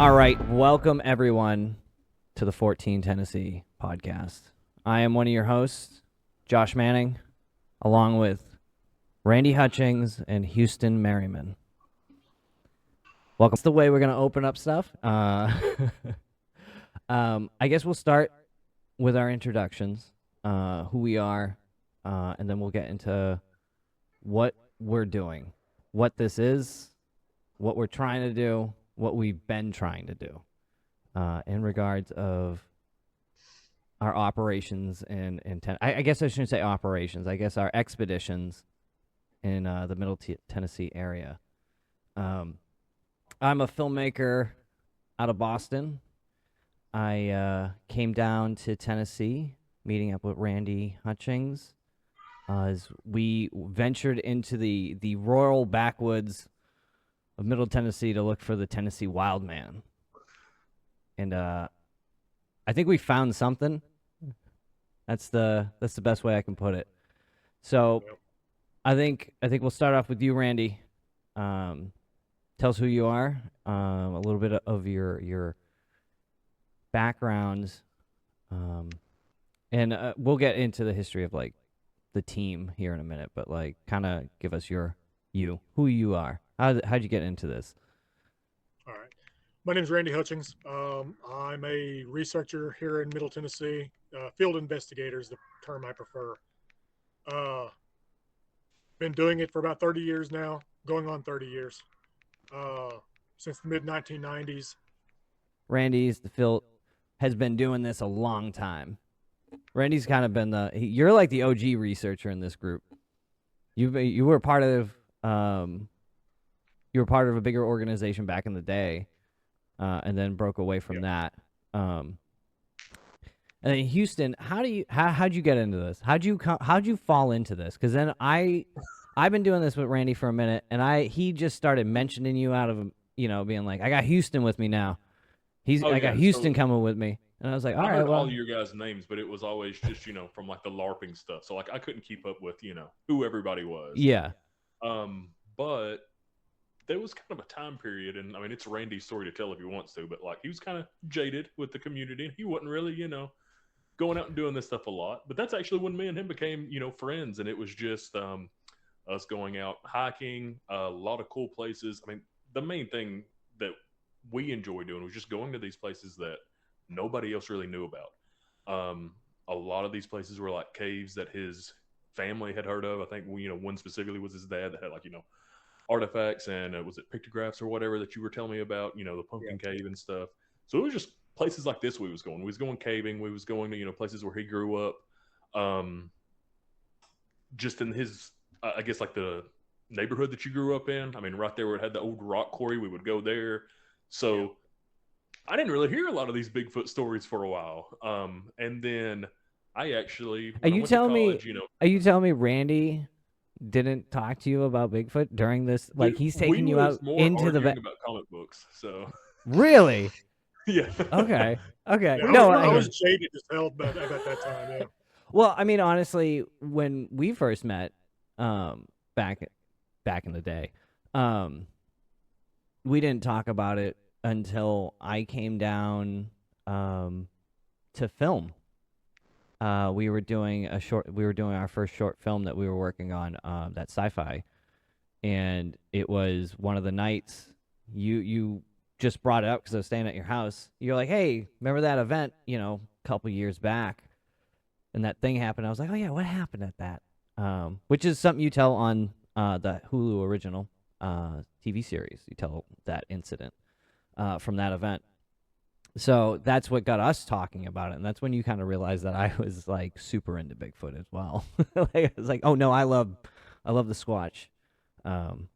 All right, welcome everyone to the Fortean Tennessee podcast. I am one of your hosts, Josh Manning, along with Randy Hutchings and Houston Merriman. Welcome. That's the way we're going to open up stuff. I guess we'll start with our introductions, who we are, and then we'll get into what we're doing, what this is, what we're trying to do, what we've been trying to do in regards of our operations I guess I shouldn't say operations. I guess our expeditions in the Middle Tennessee area. I'm a filmmaker out of Boston. I came down to Tennessee, meeting up with Randy Hutchings, as we ventured into the rural backwoods of Middle Tennessee to look for the Tennessee wild man. And I think we found something. That's the best way I can put it. So I think we'll start off with you, Randy. Tell us who you are, a little bit of your backgrounds, and we'll get into the history of like the team here in a minute. But like, kind of give us who you are. How'd you get into this? All right. My name is Randy Hutchings. I'm a researcher here in Middle Tennessee. Field investigator is the term I prefer. Been doing it for about 30 years now, going on 30 years, since the mid-1990s. Randy's the field has been doing this a long time. Randy's kind of been you're like the OG researcher in this group. You were part of you were part of a bigger organization back in the day, and then broke away from that. And then Houston, how'd you get into this? How'd you fall into this? Because then I've been doing this with Randy for a minute, and he just started mentioning you out of being like, I got Houston with me now. I got Houston coming with me, and I was like, all right, well, all your guys' names, but it was always just from like the LARPing stuff. So like I couldn't keep up with who everybody was. Yeah. But there was kind of a time period, and I mean, it's Randy's story to tell if he wants to, but like he was kind of jaded with the community. He wasn't really, going out and doing this stuff a lot. But that's actually when me and him became, friends, and it was just us going out hiking, a lot of cool places. I mean, the main thing that we enjoy doing was just going to these places that nobody else really knew about. A lot of these places were like caves that his family had heard of. I think one specifically was his dad that had like artifacts and was it pictographs or whatever that you were telling me about, the pumpkin cave and stuff. So it was just places like this we was going. We was going caving. We was going to places where he grew up. Just in his, I guess like the neighborhood that you grew up in. I mean, right there where it had the old rock quarry, we would go there. So I didn't really hear a lot of these Bigfoot stories for a while. And then I actually are you telling me Randy didn't talk to you about Bigfoot during this? Like he's taking you out into the about comic books. So really, yeah. Okay. Yeah, No, I was jaded as hell about that time. Yeah. Well, I mean, honestly, when we first met, back in the day, we didn't talk about it until I came down to film. We were doing our first short film that we were working on, that sci-fi, and it was one of the nights you just brought it up because I was staying at your house. You're like, hey, remember that event, a couple years back, and that thing happened. I was like, oh yeah, what happened at that? Which is something you tell on the Hulu original TV series. You tell that incident from that event. So that's what got us talking about it, and that's when you kind of realized that I was like super into Bigfoot as well. Like, I was like, oh no, I love the Squatch, and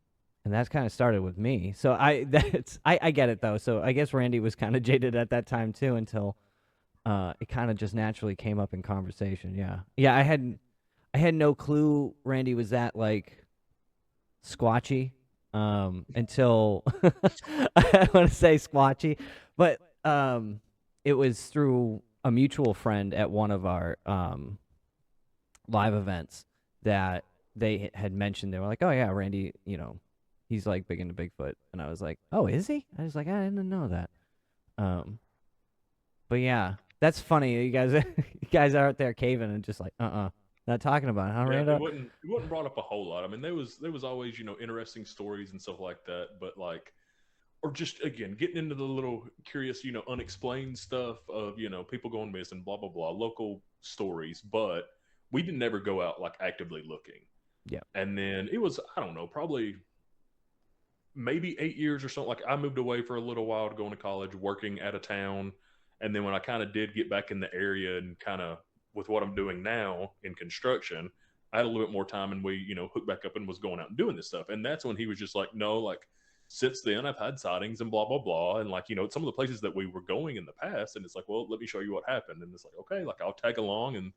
that's kind of started with me. So I get it though. So I guess Randy was kind of jaded at that time too, until it kind of just naturally came up in conversation. Yeah. I had no clue Randy was that like squatchy until I want to say squatchy, but it was through a mutual friend at one of our live events that they had mentioned. They were like, oh yeah, Randy, he's like big into Bigfoot. And I was like, oh, is he? I was like, I didn't know that. But yeah, that's funny. You guys, you guys are out there caving and just like, not talking about it, huh, Yeah, Randall? it wasn't brought up a whole lot. I mean, there was always, you know, interesting stories and stuff like that, but like, or just again getting into the little curious, you know, unexplained stuff of, you know, people going missing, blah blah blah, local stories. But we didn't ever go out like actively looking. Yeah. And then it was, I don't know, probably maybe 8 years or something. Like I moved away for a little while to go into college, working out of town, and then when I kind of did get back in the area and kind of with what I'm doing now in construction, I had a little bit more time, and we, you know, hooked back up and was going out and doing this stuff. And that's when he was just like, no, like since then I've had sightings and blah blah blah, and like, you know, some of the places that we were going in the past, and it's like, well, let me show you what happened, and it's like, okay, like I'll tag along, and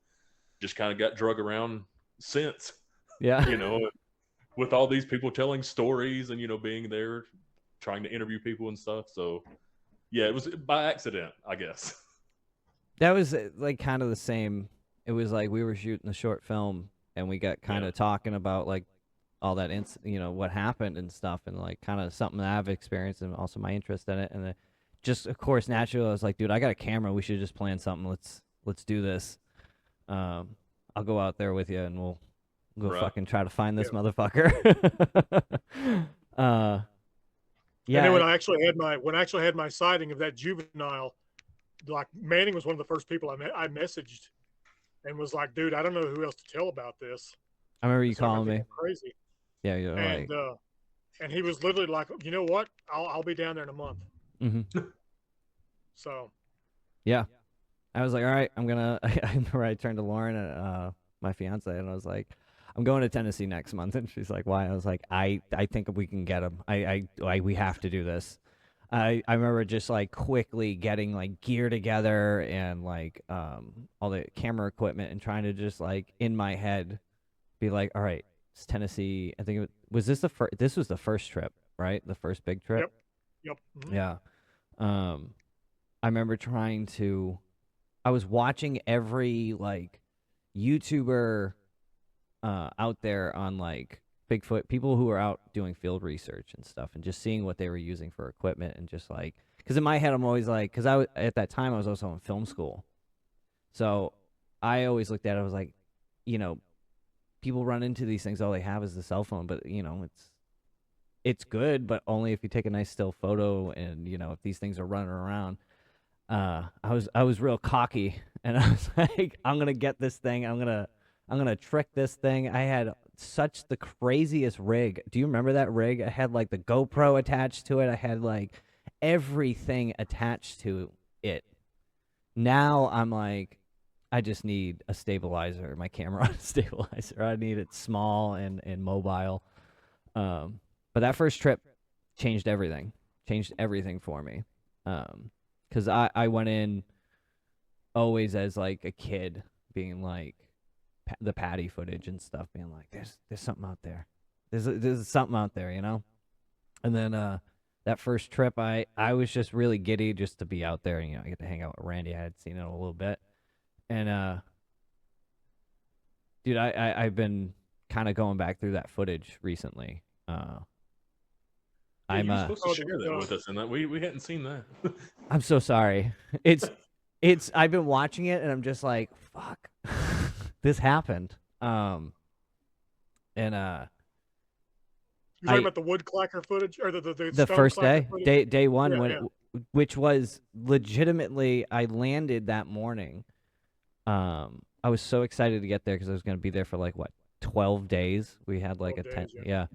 just kind of got drug around since, Yeah. you know, with all these people telling stories and, you know, being there trying to interview people and stuff. So yeah, it was by accident, I guess. That was like kind of the same. It was like we were shooting the short film and we got kind Yeah. of talking about like all that, you know, what happened and stuff, and like kind of something that I've experienced and also my interest in it. And then just, of course, naturally, I was like, dude, I got a camera. We should just plan something. Let's do this. I'll go out there with you and we'll go Right. fucking try to find this Yeah. motherfucker. And then yeah. when I actually had my sighting of that juvenile, like Manning was one of the first people I messaged and was like, dude, I don't know who else to tell about this. I remember you 'Cause everyone calling think me. I'm crazy. Yeah, you're like, And he was literally like, you know what? I'll be down there in a month. So yeah. I was like, all right, I'm gonna. I remember I turned to Lauren, my fiance, and I was like, I'm going to Tennessee next month, and she's like, why? I was like, I think we can get him. We have to do this. I remember just like quickly getting like gear together and like all the camera equipment and trying to just like in my head be like, all right, it's Tennessee. I think was this the first. This was the first trip, right? The first big trip. Yep. Mm-hmm. Yeah. I remember trying to. I was watching every like YouTuber out there on like Bigfoot, people who are out doing field research and stuff, and just seeing what they were using for equipment, and just like, because in my head I'm always like, because at that time I was also in film school, so I always looked at it. I was like, you know, people run into these things. All they have is the cell phone, but you know, it's good, but only if you take a nice still photo, and you know, if these things are running around. I was real cocky, and I was like, I'm gonna get this thing. I'm gonna trick this thing. I had such the craziest rig. Do you remember that rig? I had like the GoPro attached to it. I had like everything attached to it. Now I'm like, I just need a stabilizer. My camera on a stabilizer. I need it small and mobile. But that first trip changed everything. Changed everything for me. Because I went in always as like a kid, being like the Patty footage and stuff, being like, there's something out there. There's something out there, you know. And then that first trip, I was just really giddy just to be out there. And, you know, I get to hang out with Randy. I had seen it a little bit, and dude, I've been kind of going back through that footage recently. Yeah, I'm you were supposed to share that with us, and that we hadn't seen that. I'm so sorry. It's I've been watching it and I'm just like, fuck. This happened. And You're talking about the wood clacker footage or the stone first clacker footage? day one, Yeah, when yeah. which was legitimately, I landed that morning. I was so excited to get there because I was going to be there for like what, 12 days. We had like 12 a 10, days, yeah.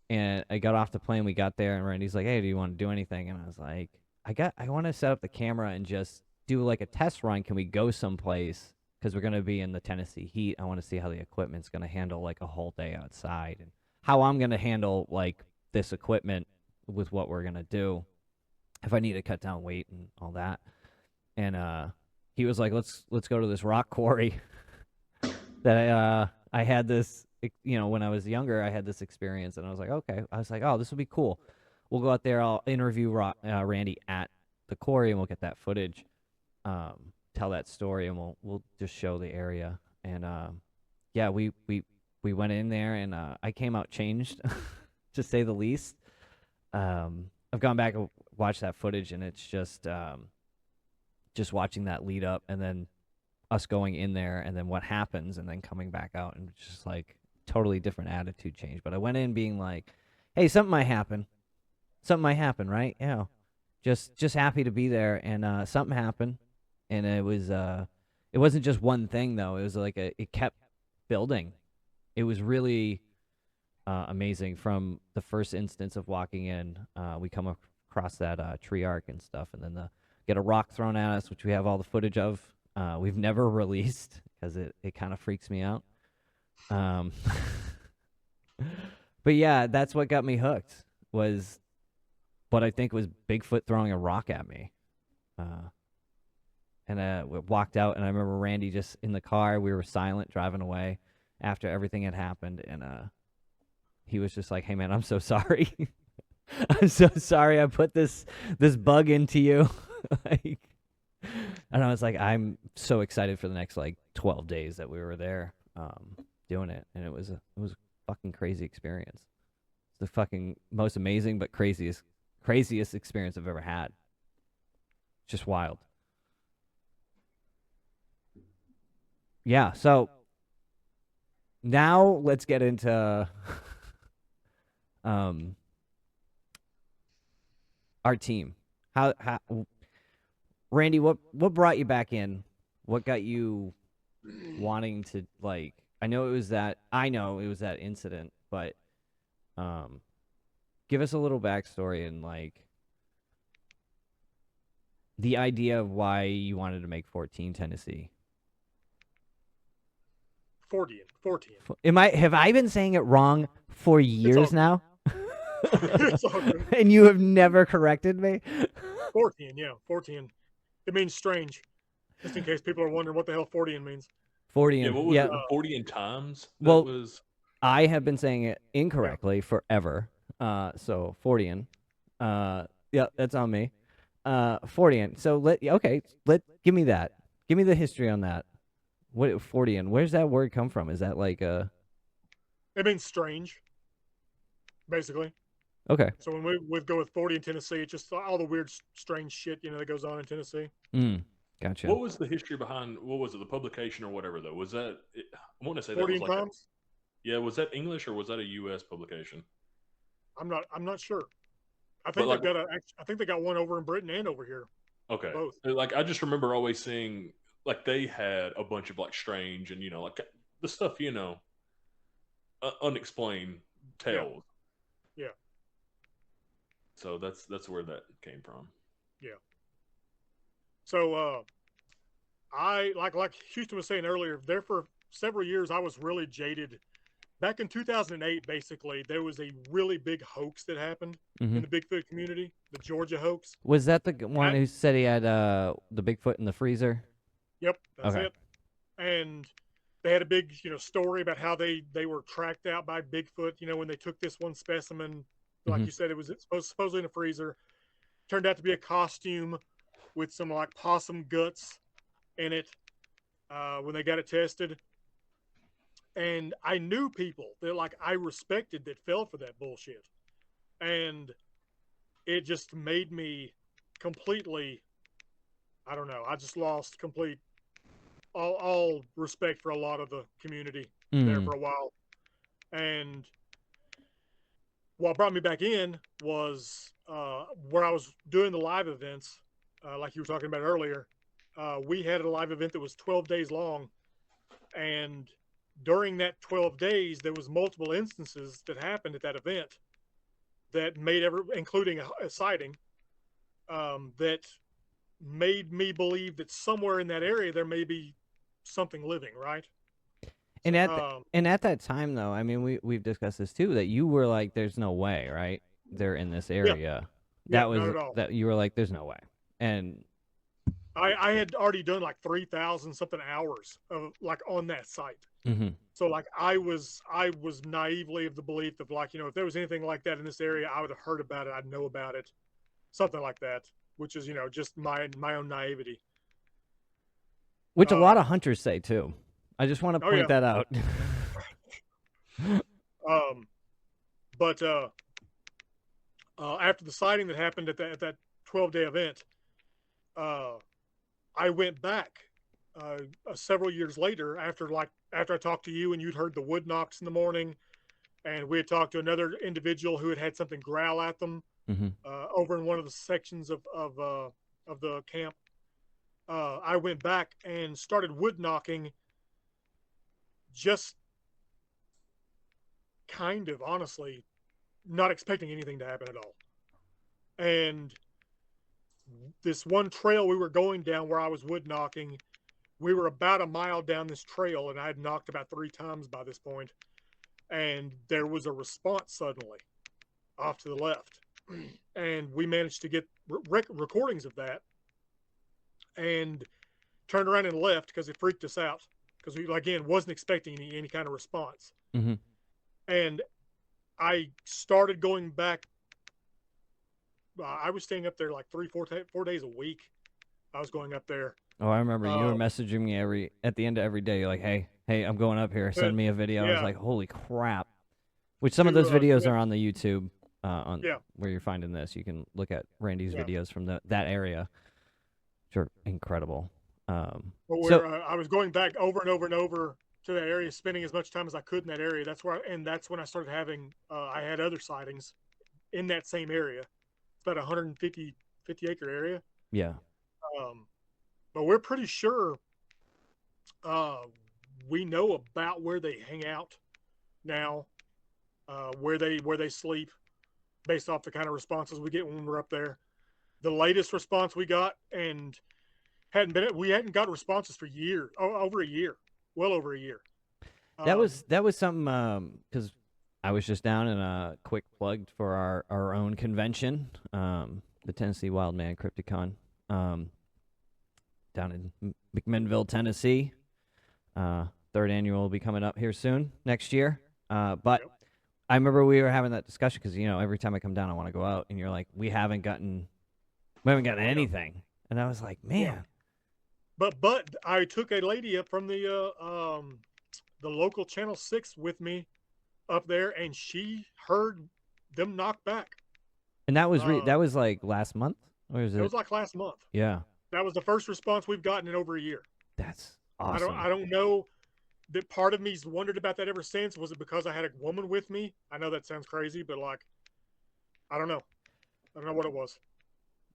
And I got off the plane. We got there, and Randy's like, "Hey, do you want to do anything?" And I was like, I want to set up the camera and just do like a test run. Can we go someplace? Because we're gonna be in the Tennessee heat. I want to see how the equipment's gonna handle like a whole day outside, and how I'm gonna handle like this equipment with what we're gonna do. If I need to cut down weight and all that. And he was like, "Let's go to this rock quarry." That I had this, you know, when I was younger, I had this experience, and I was like, okay. I was like, oh, this will be cool. We'll go out there. I'll interview Randy at the quarry, and we'll get that footage, tell that story, and we'll just show the area. And yeah, we went in there, and I came out changed, to say the least. I've gone back and watched that footage, and it's just watching that lead up, and then us going in there, and then what happens, and then coming back out, and just like totally different attitude change. But I went in being like, hey, something might happen. Something might happen, right? Yeah. Just happy to be there, and something happened, and it wasn't just one thing though. It was like it kept building. It was really amazing from the first instance of walking in. We come across that tree arc and stuff, and then get a rock thrown at us, which we have all the footage of. We've never released because it kind of freaks me out. But yeah, that's what got me hooked, was what I think was Bigfoot throwing a rock at me. And we walked out, and I remember Randy just in the car. We were silent driving away after everything had happened, and he was just like, hey man, I'm so sorry. I'm so sorry I put this bug into you. Like, and I was like, I'm so excited for the next like 12 days that we were there doing it, and it was a fucking crazy experience. It's the fucking most amazing but craziest experience I've ever had. Just wild. Yeah, so now let's get into our team. How Randy, what brought you back in? What got you wanting to, like, I know it was that incident, but give us a little backstory and like the idea of why you wanted to make Fortean Tennessee. Fortean. Have I been saying it wrong for years now? It's all good. And you have never corrected me? Fortean, yeah, Fortean. It means strange. Just in case people are wondering what the hell Fortean means. Fortean. Yeah, what was it? 40 in times? Well, I have been saying it incorrectly forever. So Fortean. Yeah, that's on me. Fortean. So give me that. Give me the history on that. What Fortean? Where's that word come from? Is that like a? It means strange, basically. Okay. So when we go with Fortean Tennessee, it's just all the weird, strange shit that goes on in Tennessee. Gotcha. What was the history behind? What was it? The publication or whatever though? Was that? I want to say that was Fortean like. Times? Yeah, was that English or was that a U.S. publication? I'm not sure. I think they got one over in Britain and over here. Okay. Both. Like I just remember always seeing like they had a bunch of like strange and like the stuff unexplained tales. Yeah. So that's where that came from. Yeah. So I like Houston was saying earlier, there for several years I was really jaded. Back in 2008, basically, there was a really big hoax that happened in the Bigfoot community, the Georgia hoax. Was that the one who said he had the Bigfoot in the freezer? Yep, that's it. And they had a big, story about how they were tracked out by Bigfoot, when they took this one specimen, like you said, it was supposedly in a freezer. Turned out to be a costume with some like possum guts in it when they got it tested. And I knew people that like I respected that fell for that bullshit. And it just made me completely, I don't know, I just lost all respect for a lot of the community there for a while. And what brought me back in was where I was doing the live events, like you were talking about earlier. We had a live event that was 12 days long, and during that 12 days, there was multiple instances that happened at that event that made including a sighting, that made me believe that somewhere in that area there may be something living, right? And at that time, though, I mean, we've discussed this too, that you were like, "There's no way," right? They're in this area. Not at all. That you were like, "There's no way," and I had already done like 3,000 something hours of like on that site. So like I was naively of the belief of like, if there was anything like that in this area, I would have heard about it. I'd know about it, something like that, which is, just my own naivety. Which a lot of hunters say too. I just want to point that out. But after the sighting that happened at that 12-day event, I went back several years later after I talked to you and you'd heard the wood knocks in the morning, and we had talked to another individual who had something growl at them over in one of the sections of the camp. I went back and started wood knocking, just kind of honestly not expecting anything to happen at all. And this one trail we were going down where I was wood knocking, we were about a mile down this trail, and I had knocked about 3 times by this point, and there was a response suddenly off to the left. And we managed to get recordings of that, and turned around and left because it freaked us out, because we, again, wasn't expecting any kind of response. And I started going back. I was staying up there like 4 days a week. I was going up there. Oh, I remember you were messaging me at the end of every day. You're like, hey, I'm going up here. Send me a video. I was like, holy crap. Which some of those videos are on the YouTube, where you're finding this. You can look at Randy's videos from that area, which are incredible. I was going back over and over and over to that area, spending as much time as I could in that area. That's when I started having, I had other sightings in that same area. It's about 150 acre area. Yeah. But we're pretty sure we know about where they hang out now, where they sleep, based off the kind of responses we get when we're up there. The latest response we got, and we hadn't got responses for years, over a year, well over a year. That was something, because I was just down in a quick plug for our own convention, the Tennessee Wildman Crypticon, down in McMinnville, Tennessee. 3rd annual will be coming up here soon, next year. But I remember we were having that discussion because, every time I come down, I want to go out, and you're like, we haven't gotten anything. And I was like, man. But I took a lady up from the local Channel 6 with me up there, and she heard them knock back. And that was like last month, or is it? It was like last month. Yeah. That was the first response we've gotten in over a year. That's awesome. I don't know. That part of me's wondered about that ever since. Was it because I had a woman with me? I know that sounds crazy, but I don't know. I don't know what it was.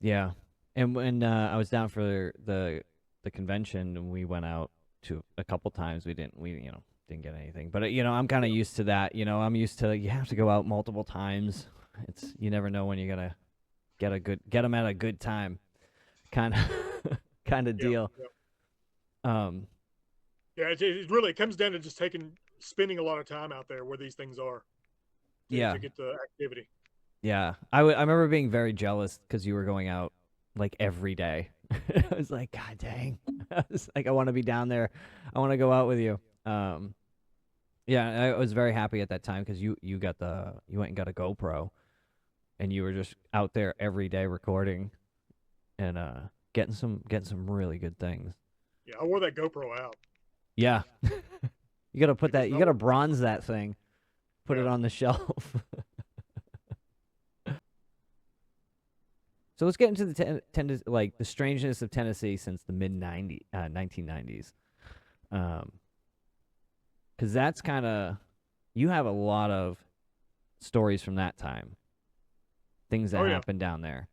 Yeah. And when I was down for the convention, and we went out to a couple times, we didn't get anything. But I'm kind of used to that. I'm used to, you have to go out multiple times. You never know when you're gonna get them at a good time, kind of deal. It really comes down to just spending a lot of time out there where these things are. To get the activity. Yeah, I remember being very jealous because you were going out like every day. I was like, God dang! I was like, I want to be down there. I want to go out with you. I was very happy at that time because you went and got a GoPro, and you were just out there every day recording, and getting some really good things. Yeah, I wore that GoPro out. Yeah, you gotta put that. You gotta bronze that thing. Put it on the shelf. So let's get into the strangeness of Tennessee since the mid 1990s, because that's kind of, you have a lot of stories from that time, things that happened down there.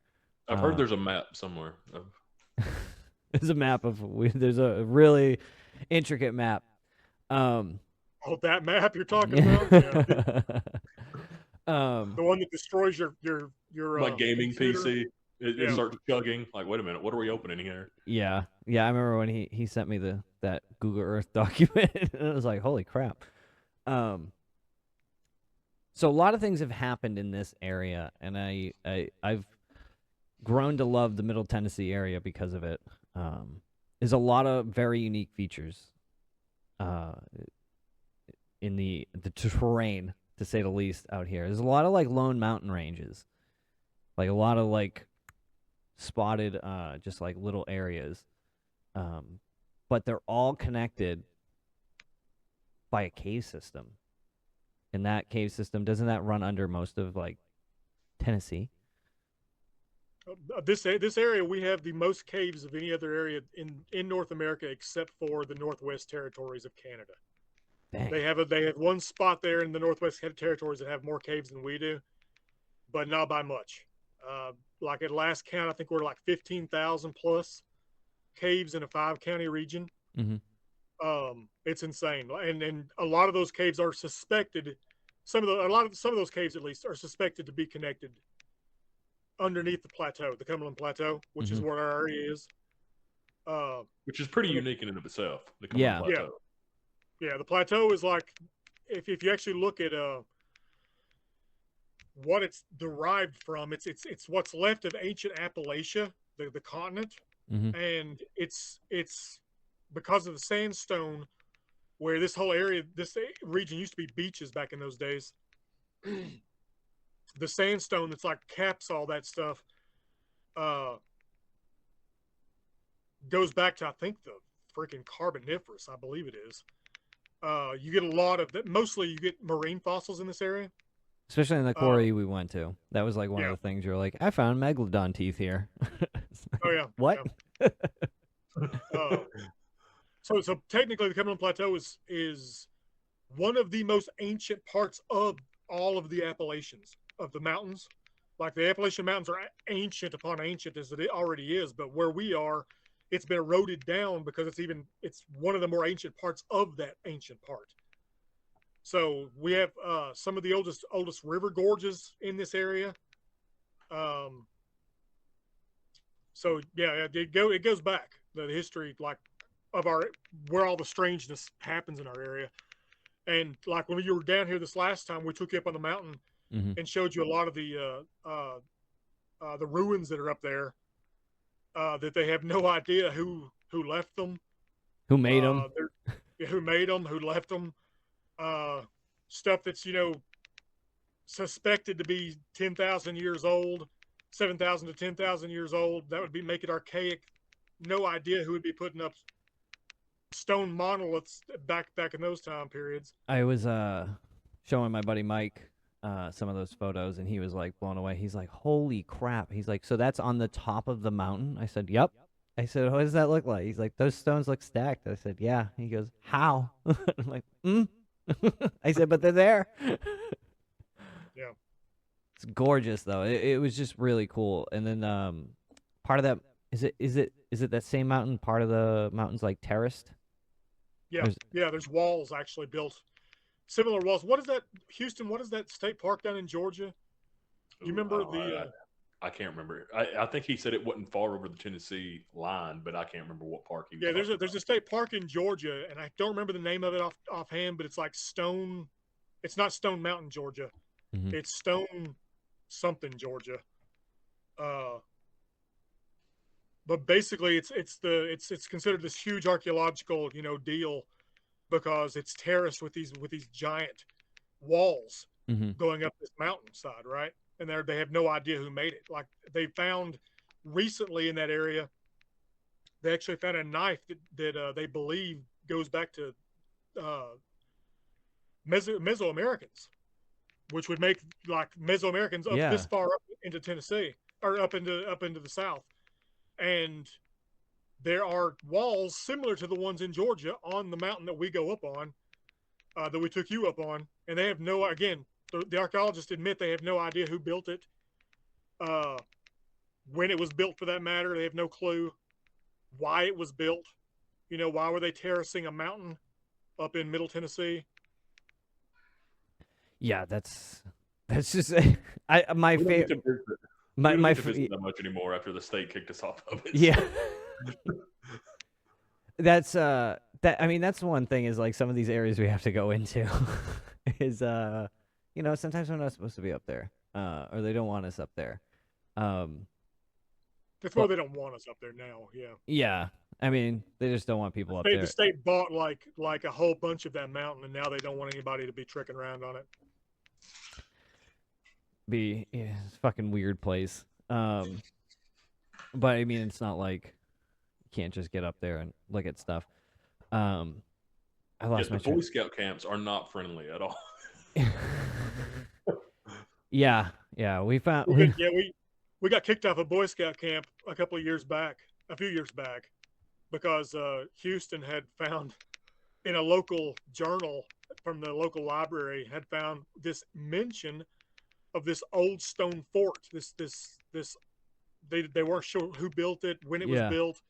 I've heard there's a map somewhere. There's a map there's a really intricate map. That map you're talking about? Yeah. The one that destroys your my gaming computer. PC. It starts chugging. Like, wait a minute, what are we opening here? Yeah. I remember when he sent me that Google Earth document, and I was like, holy crap. So a lot of things have happened in this area, and I've grown to love the Middle Tennessee area because of it. There's a lot of very unique features in the terrain, to say the least, out here. There's a lot of lone mountain ranges, a lot of spotted just little areas, but they're all connected by a cave system. And that cave system, doesn't that run under most of Tennessee? This area, we have the most caves of any other area in North America, except for the Northwest Territories of Canada. Dang. They have one spot there in the Northwest Territories that have more caves than we do, but not by much. Like at last count, I think we're like 15,000 plus caves in a 5-county region. Mm-hmm. It's insane, and a lot of those caves are suspected. Some of those caves, at least, are suspected to be connected underneath the plateau, the Cumberland Plateau, which is where our area is. Which is pretty unique in and of itself. The Yeah. Plateau. Yeah. The plateau is like, if you actually look at what it's derived from, it's what's left of ancient Appalachia, the continent, and it's because of the sandstone, where this whole area, this region used to be beaches back in those days. The sandstone that's like caps all that stuff goes back to, I think, the freaking Carboniferous, I believe it is. You get a lot of that. Mostly you get marine fossils in this area. Especially in the quarry we went to. That was like one of the things you're like, I found megalodon teeth here. Oh, yeah. What? Yeah. So technically the Cumberland Plateau is one of the most ancient parts of all of the Appalachians, of the mountains. Like the Appalachian Mountains are ancient upon ancient as it already is, but where we are, it's been eroded down because it's one of the more ancient parts of that ancient part. So we have some of the oldest river gorges in this area. So yeah, it goes back, the history, like, of where all the strangeness happens in our area. And like when you were down here this last time, we took you up on the mountain and showed you a lot of the ruins that are up there. That they have no idea who left them, who made them, who left them. Stuff that's suspected to be 10,000 years old, 7,000 to 10,000 years old. That would make it archaic. No idea who would be putting up stone monoliths back in those time periods. I was showing my buddy Mike some of those photos, and he was like blown away. He's like, holy crap. He's like, so that's on the top of the mountain? I said, yep. I said, what does that look like? He's like, those stones look stacked. I said, yeah. He goes, how? I'm like, I said, but they're there. Yeah. It's gorgeous though. It was just really cool. And then part of that, is it that same mountain? Part of the mountain's like terraced? Yeah. There's walls actually built. Similar walls. What is that, Houston? What is that state park down in Georgia? You remember I can't remember. I think he said it wasn't far over the Tennessee line, but I can't remember what park he was. Yeah, there's a state park in Georgia, and I don't remember the name of it offhand, but it's like Stone. It's not Stone Mountain, Georgia. It's Stone something, Georgia. But basically, it's considered this huge archaeological deal, because it's terraced with these giant walls going up this mountainside, right? And they have no idea who made it. Like, they found recently in that area, they actually found a knife that they believe goes back to Mesoamericans, which would make like Mesoamericans up this far up into Tennessee, or up into the South. And there are walls similar to the ones in Georgia on the mountain that we go up on, that we took you up on, and they have the archaeologists admit they have no idea who built it, when it was built, for that matter. They have no clue why it was built. Why were they terracing a mountain up in Middle Tennessee? Yeah, that's just my favorite. My favorite that much anymore after the state kicked us off of it. Yeah. That's that's one thing, is like some of these areas we have to go into is sometimes we're not supposed to be up there, or they don't want us up there. It's more they don't want us up there now. Yeah. Yeah. I mean, they just don't want people up there. The state bought like a whole bunch of that mountain, and now they don't want anybody to be tricking around on it. It's a fucking weird place. But I mean, it's not like you can't just get up there and look at stuff. I lost my Boy Scout camps are not friendly at all. Yeah, we found. We we got kicked off a Boy Scout camp a few years back, because Houston had found in a local journal from the local library had found this mention of this old stone fort. They weren't sure who built it, when it was built,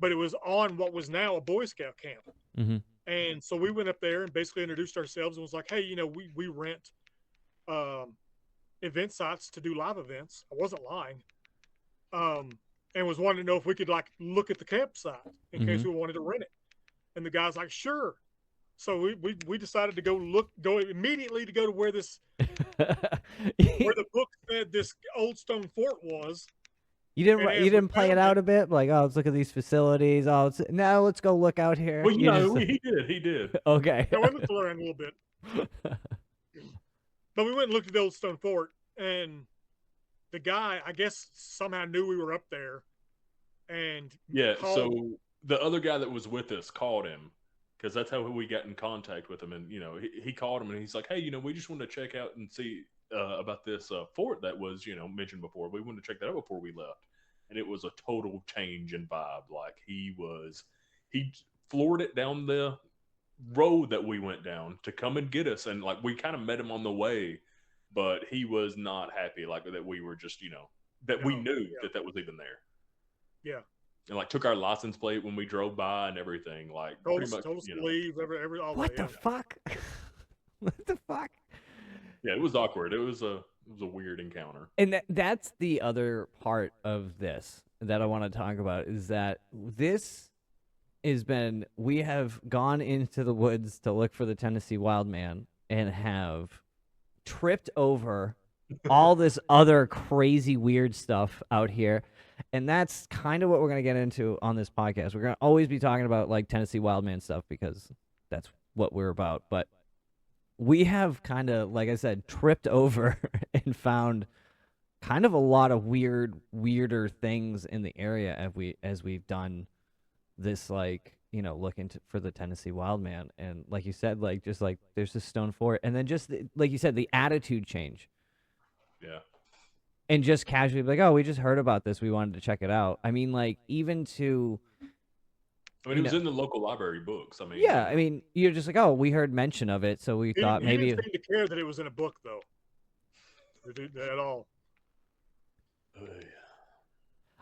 but it was on what was now a Boy Scout camp. Mm-hmm. And so we went up there and basically introduced ourselves and was like, hey, we rent event sites to do live events. I wasn't lying. And was wanting to know if we could like look at the campsite in case we wanted to rent it. And the guy's like, sure. So we decided to go immediately to go to where this where the book said this old stone fort was. You didn't play it out a bit, like, oh, let's look at these facilities. Oh, now let's go look out here. Well, he did. Okay. I went to learn a little bit. But we went and looked at the old stone fort, and the guy, I guess, somehow knew we were up there, and so the other guy that was with us called him, because that's how we got in contact with him, and he called him and he's like, hey, we just wanted to check out and see about this fort that was mentioned before. We wanted to check that out before we left, and it was a total change in vibe. Like he floored it down the road that we went down to come and get us, and like we kind of met him on the way, but he was not happy like that we were just that we knew that was even there. Yeah. And like took our license plate when we drove by and everything. Like told us to leave. All what the fuck? What the fuck? Yeah, it was awkward. It was a weird encounter. And that's the other part of this that I want to talk about, is that this has been, we have gone into the woods to look for the Tennessee wild man and have tripped over all this other crazy weird stuff out here. And that's kind of what we're going to get into on this podcast. We're going to always be talking about like Tennessee wildman stuff because that's what we're about. But we have kind of, like I said, tripped over and found kind of a lot of weirder things in the area as we've done this, like, looking for the Tennessee wildman. And like you said, like, just like there's this stone fort, and then just like you said, the attitude change. Yeah. And just casually be like, oh, we just heard about this. We wanted to check it out. I mean, like, even to... it was in the local library books. Yeah, I mean, you're just like, oh, we heard mention of it, so we thought maybe... He didn't seem to care that it was in a book, though. At all.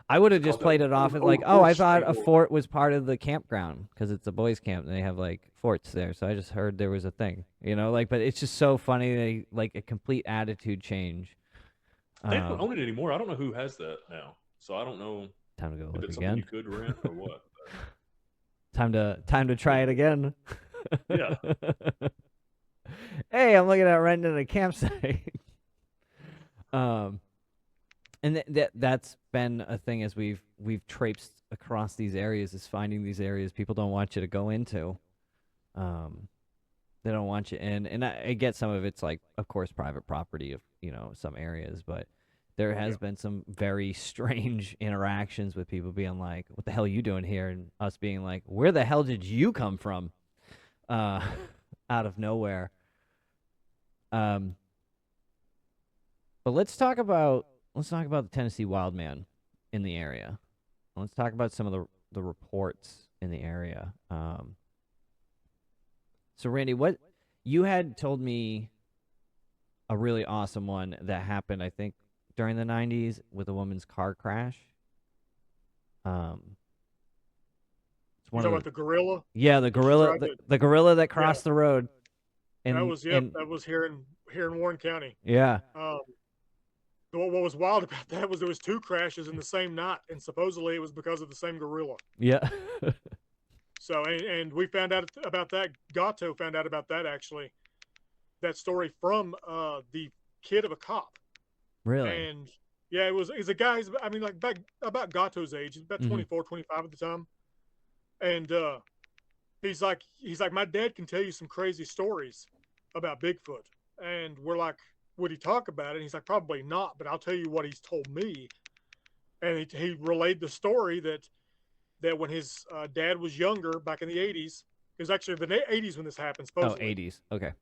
I would have just played it off as like, oh, I thought a fort was part of the campground because it's a boys' camp and they have, like, forts there. So I just heard there was a thing, but it's just so funny, like, a complete attitude change. They don't own it anymore. I don't know who has that now. So I don't know. Time to go look if it's again. You could rent or what. Time to try it again. Yeah. Hey, I'm looking at renting a campsite. And that's been a thing as we've traipsed across these areas, is finding these areas people don't want you to go into. They don't want you in, and I get some of it's like, of course, private property of some areas, but there has been some very strange interactions with people being like, "What the hell are you doing here?" and us being like, "Where the hell did you come from?" Out of nowhere. But let's talk about the Tennessee wildman in the area. Let's talk about some of the reports in the area. So Randy, what you had told me a really awesome one that happened, I think, during the 90s with a woman's car crash. It's one about the gorilla. Yeah, the gorilla, the gorilla that crossed the road. And that was here in Warren County. Yeah. What was wild about that was there was 2 crashes in the same night, and supposedly it was because of the same gorilla. Yeah. So, and we found out about that. Gatto found out about that, actually. That story from the kid of a cop. Really? And yeah, he's a guy, I mean, like about Gatto's age. He's about 24, 25 at the time. And he's like, my dad can tell you some crazy stories about Bigfoot. And we're like, would he talk about it? And he's like, probably not, but I'll tell you what he's told me. And he relayed the story that when his dad was younger, back in the 80s, it was actually the 80s when this happened, supposedly. Oh, 80s. Okay.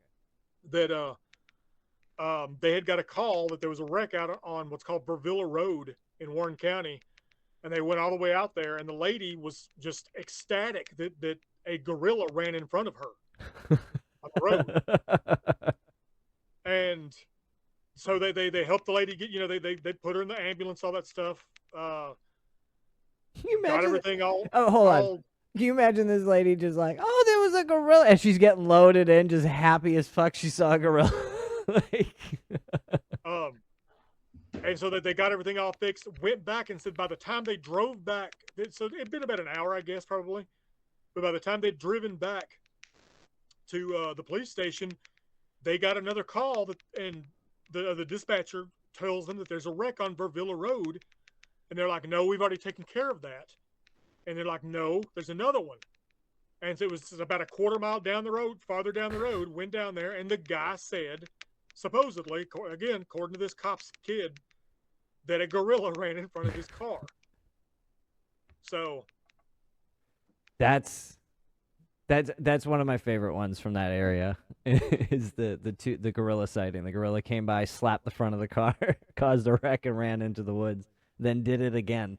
That they had got a call that there was a wreck out on what's called Vervilla Road in Warren County, and they went all the way out there, and the lady was just ecstatic that a gorilla ran in front of her on the road. And so they helped the lady get, they put her in the ambulance, all that stuff. Can you imagine? Got everything all. Oh, hold on. Can you imagine this lady just like, oh, there was a gorilla, and she's getting loaded in, just happy as fuck she saw a gorilla. And so that they got everything all fixed, went back and said by the time they drove back, so it'd been about an hour, I guess, probably. But by the time they'd driven back to the police station, they got another call and the dispatcher tells them that there's a wreck on Vervilla Road. And they're like, no, we've already taken care of that. And they're like, no, there's another one. And so it was about a quarter mile down the road, farther down the road, went down there, and the guy said, supposedly, again, according to this cop's kid, that a gorilla ran in front of his car. So that's one of my favorite ones from that area. Is the gorilla sighting. The gorilla came by, slapped the front of the car, caused a wreck, and ran into the woods. Then did it again.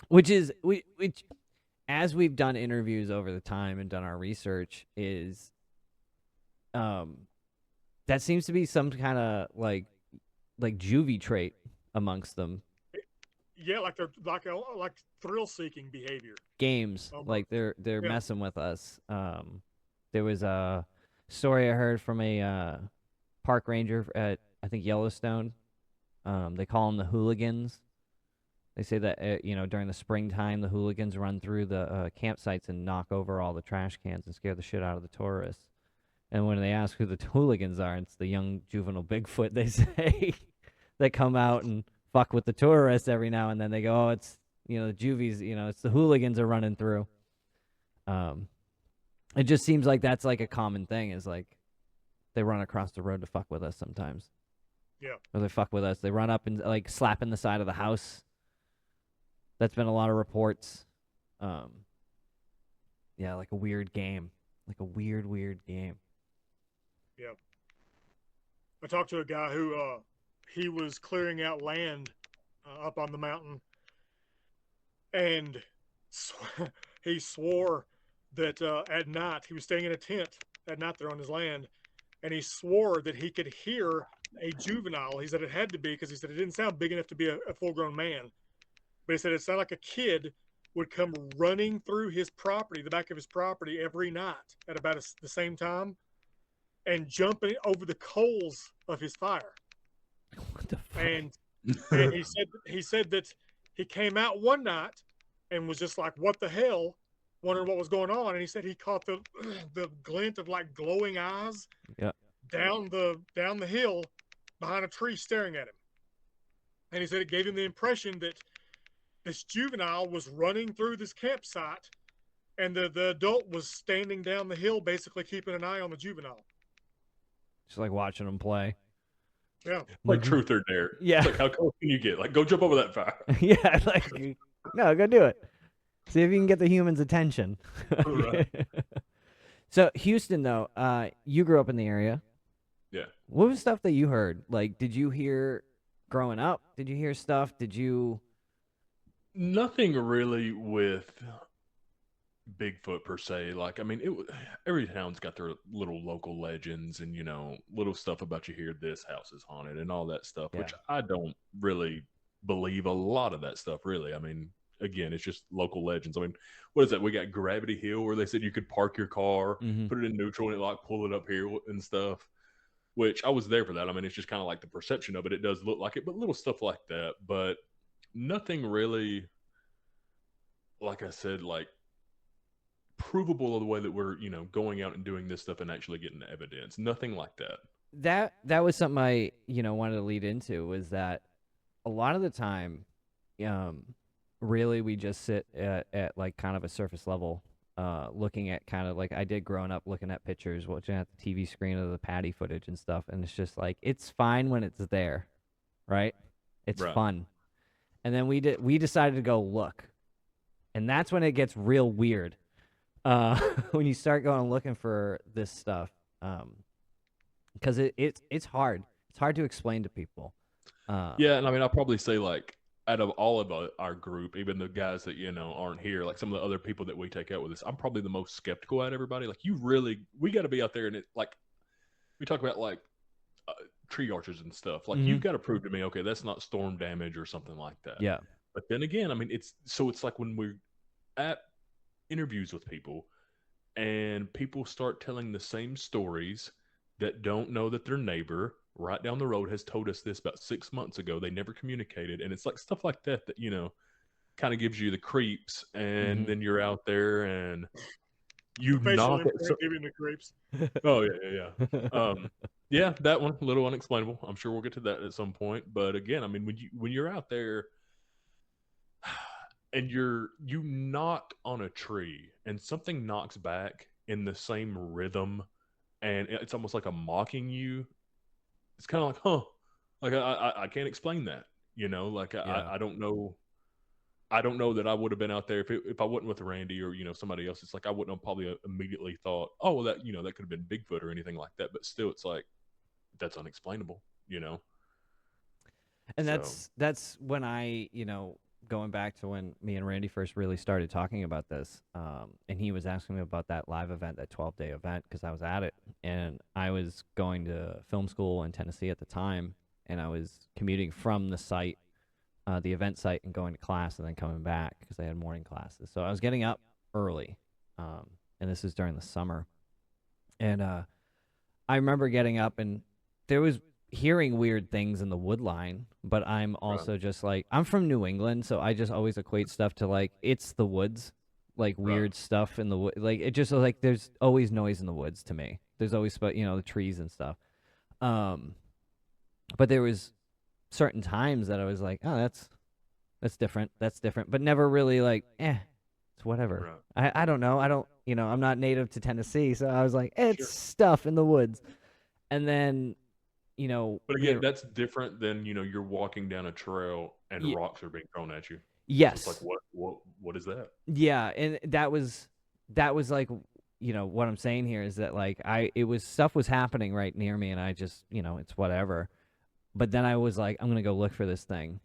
Which as we've done interviews over the time and done our research, is that seems to be some kind of like juvie trait amongst them. Yeah, like they're like thrill-seeking behavior. Games, like they're messing with us. There was a story I heard from a park ranger at, I think, Yellowstone. They call them the hooligans. They say that during the springtime, the hooligans run through the campsites and knock over all the trash cans and scare the shit out of the tourists. And when they ask who the hooligans are, it's the young juvenile Bigfoot, they say, that come out and fuck with the tourists every now and then. They go, oh, it's the juvies, it's the hooligans are running through. It just seems like that's like a common thing, is like they run across the road to fuck with us sometimes. Yeah. Or they fuck with us. They run up and like slapping the side of the house. That's been a lot of reports. Yeah, like a weird game. Like a weird game. Yeah. I talked to a guy who he was clearing out land up on the mountain, and he swore that at night, he was staying in a tent at night there on his land, and he swore that he could hear a juvenile. He said it had to be, because he said it didn't sound big enough to be a full-grown man. But he said it sounded like a kid would come running through his property, the back of his property, every night at about the same time, and jumping over the coals of his fire. What the fuck? And he said that he came out one night and was just like, what the hell, wondering what was going on. And he said he caught the glint of like glowing eyes down the hill behind a tree staring at him. And he said it gave him the impression that this juvenile was running through this campsite, and the adult was standing down the hill, basically keeping an eye on the juvenile. Just like watching them play. Yeah. Like truth or dare. Yeah. It's like, how close can you get? Like, go jump over that fire. Yeah, like, no, go do it. See if you can get the human's attention. Right. So, Houston, though, you grew up in the area. Yeah. What was stuff that you heard? Like, did you hear growing up? Did you hear stuff? Did you... Nothing really with Bigfoot per se. Like, I mean, every town's got their little local legends and, little stuff about you hear this house is haunted and all that stuff, which I don't really believe a lot of that stuff, really. I mean, again, it's just local legends. I mean, what is that? We got Gravity Hill, where they said you could park your car, put it in neutral, and it like pull it up here and stuff, which I was there for that. I mean, it's just kind of like the perception of it. It does look like it, but little stuff like that. But nothing really, like I said, like provable of the way that we're, going out and doing this stuff and actually getting evidence. Nothing like that. That was something I, wanted to lead into, was that a lot of the time, really we just sit at like kind of a surface level, looking at kind of like I did growing up, looking at pictures, watching at the TV screen of the Patty footage and stuff. And it's just like, it's fine when it's there, right? It's fun. And then we decided to go look. And that's when it gets real weird. When you start going looking for this stuff. because it's hard. It's hard to explain to people. Yeah, and I mean, I'll probably say like out of all of our group, even the guys that aren't here, like some of the other people that we take out with us, I'm probably the most skeptical out of everybody. Like, we got to be out there, and it like we talk about like uh, tree arches and stuff. Like, you've got to prove to me, okay, that's not storm damage or something like that. Yeah. But then again, I mean, it's like when we're at interviews with people, and people start telling the same stories that don't know that their neighbor right down the road has told us this about 6 months ago. They never communicated, and it's like stuff like that kind of gives you the creeps, and then you're out there and you Facial knock it. imprint giving the creeps. Oh yeah. Yeah, that one a little unexplainable. I'm sure we'll get to that at some point. But again, I mean, when you're out there and you knock on a tree and something knocks back in the same rhythm, and it's almost like a mocking you. It's kind of like, huh? Like I can't explain that. Like Yeah. I don't know. I don't know that I would have been out there if I wasn't with Randy or somebody else. It's like I wouldn't have probably immediately thought, oh well, that that could have been Bigfoot or anything like that. But still, it's like that's unexplainable. And So that's when I, going back to when me and Randy first really started talking about this, and he was asking me about that live event, that 12-day event, because I was at it, and I was going to film school in Tennessee at the time, and I was commuting from the site, the event site, and going to class, and then coming back because I had morning classes. So I was getting up early, and this is during the summer, and I remember getting up, and there was hearing weird things in the wood line, but I'm also just like, I'm from New England, so I just always equate stuff to like, it's the woods, like weird stuff in the wood. Like, it just like, there's always noise in the woods to me. There's always, the trees and stuff. But there was certain times that I was like, oh, that's different. That's different, but never really like, it's whatever. I don't know. I don't, I'm not native to Tennessee, so I was like, it's stuff in the woods. And then, but again, that's different than you're walking down a trail and rocks are being thrown at you. Yes. So it's like what is that? Yeah, and that was like, what I'm saying here is that like stuff was happening right near me, and I just, it's whatever. But then I was like, I'm gonna go look for this thing,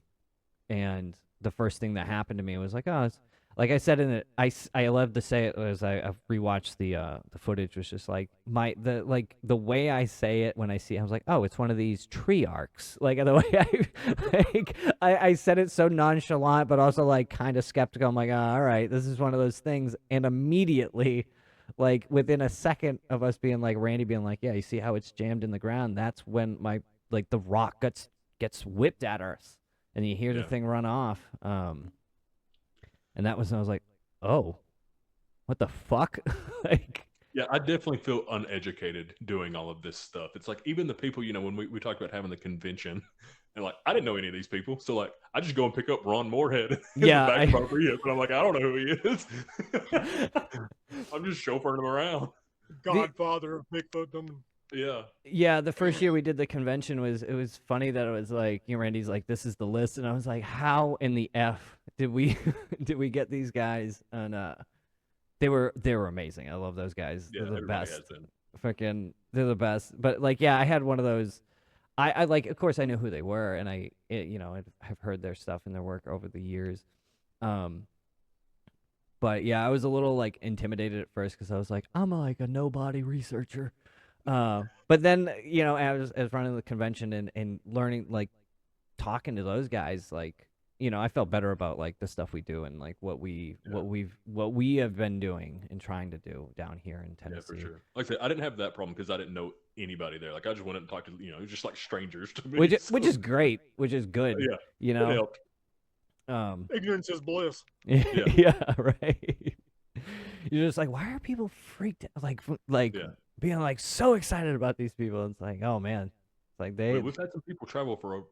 and the first thing that happened to me was like, oh, it's, like I said in it, I love to say it as I rewatched the footage, was just like the way I say it when I see it, I was like, oh, it's one of these tree arcs. Like the way I said it so nonchalant, but also like kind of skeptical. I'm like, oh, all right, this is one of those things. And immediately, like within a second of us being like, Randy being like, yeah, you see how it's jammed in the ground? That's when the rock gets whipped at us, and you hear the thing run off. And that was, I was like, oh, what the fuck? Like, yeah, I definitely feel uneducated doing all of this stuff. It's like even the people, when we talked about having the convention, and like I didn't know any of these people, so like I just go and pick up Ron Moorhead in the back of our Prius, and I'm like, I don't know who he is. I'm just chauffeuring him around. Godfather of Bigfoot. Yeah, the first year we did the convention it was funny that it was like, Randy's like, this is the list, and I was like, how in the F did we get these guys? And they were amazing. I love those guys. Yeah, they're the best. Freaking, they're the best. But like, yeah, I had one of those. I like, of course, I knew who they were, and I've heard their stuff and their work over the years. But yeah, I was a little like intimidated at first because I was like, I'm like a nobody researcher. But then, as running the convention and learning, like talking to those guys, like, I felt better about like the stuff we do and like what we have been doing and trying to do down here in Tennessee. Yeah, for sure. Like I said, I didn't have that problem because I didn't know anybody there. Like I just went and talked to, it was just like strangers to me. Which is great, which is good. Yeah. It helped. Ignorance is bliss. Yeah, right. You're just like, why are people freaked out? Like being like so excited about these people? It's like, oh man, it's like we've had some people travel for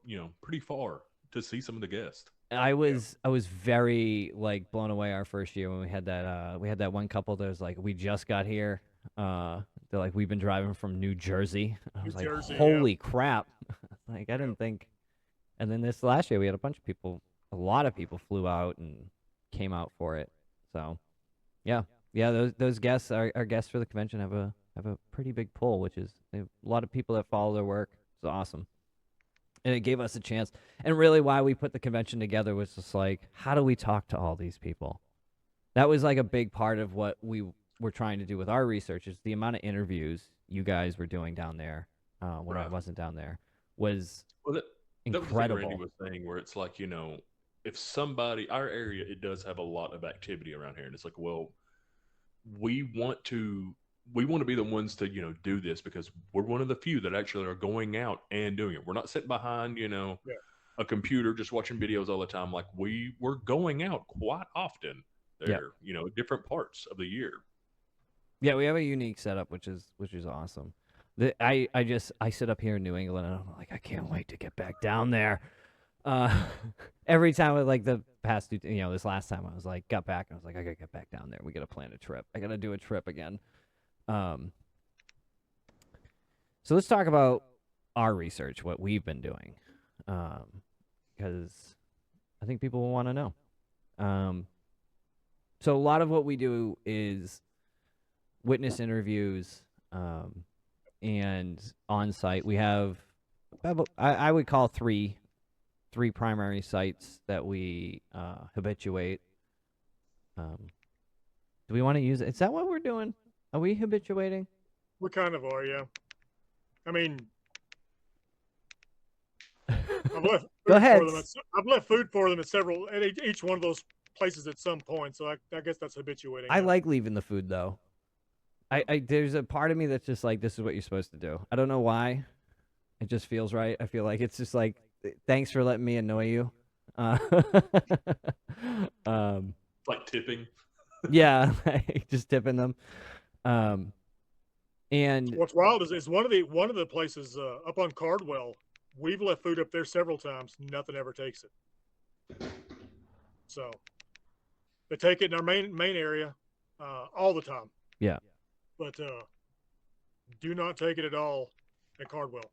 pretty far to see some of the guests. I was very like blown away our first year when we had that one couple that was like, we just got here. They're like, we've been driving from New Jersey. I was like, holy crap! Like I didn't think. And then this last year we had a lot of people flew out and came out for it. So, yeah, those guests, our guests for the convention have a have a pretty big pull, which is they have a lot of people that follow their work. It's awesome. And it gave us a chance. And really why we put the convention together was just like, how do we talk to all these people? That was like a big part of what we were trying to do with our research, is the amount of interviews you guys were doing down there when I wasn't down there was incredible. That was the thing Randy was saying, where it's like, if somebody, our area, it does have a lot of activity around here. And it's like, well, we want to be the ones to, do this, because we're one of the few that actually are going out and doing it. We're not sitting behind, a computer just watching videos all the time. Like, we're going out quite often there, different parts of the year. Yeah, we have a unique setup, which is awesome. I sit up here in New England and I'm like, I can't wait to get back down there. Every time with like the past, this last time I was like, got back and I was like, I gotta get back down there. We gotta plan a trip. I gotta do a trip again. So let's talk about our research, what we've been doing, because I think people will want to know. So a lot of what we do is witness interviews, and on site. We have, I would call three primary sites that we habituate. Do we want to use it? Is that what we're doing? Are we habituating? We kind of are, yeah. I mean, I've left Go ahead. I've left food for them at each one of those places at some point. So I guess that's habituating. I like leaving the food though. There's a part of me that's just like, this is what you're supposed to do. I don't know why. It just feels right. I feel like it's just like, thanks for letting me annoy you. Like tipping. Yeah, just tipping them. And what's wild is one of the places up on Cardwell. We've left food up there several times. Nothing ever takes it. So they take it in our main area all the time. Yeah. But do not take it at all at Cardwell.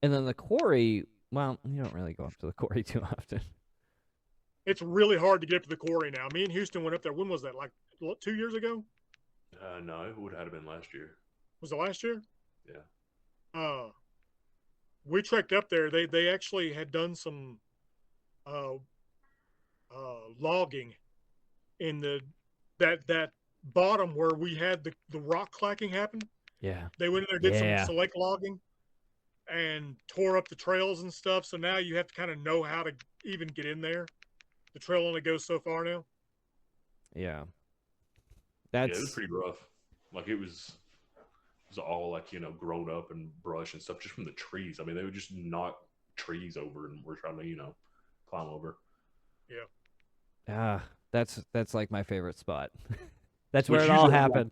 And then the quarry, well, you don't really go up to the quarry too often. It's really hard to get up to the quarry now. Me and Houston went up there. When was that? Like 2 years ago? No, it would have been last year. Was it last year? Yeah. We trekked up there. They actually had done some logging in that bottom where we had the rock clacking happen. Yeah. They went in there, did some select logging, and tore up the trails and stuff. So now you have to kind of know how to even get in there. The trail only goes so far now. Yeah. It was pretty rough. Like it was all like, grown up and brush and stuff just from the trees. I mean, they would just knock trees over and we're trying to, climb over. Yeah. That's like my favorite spot. That's where it all happened.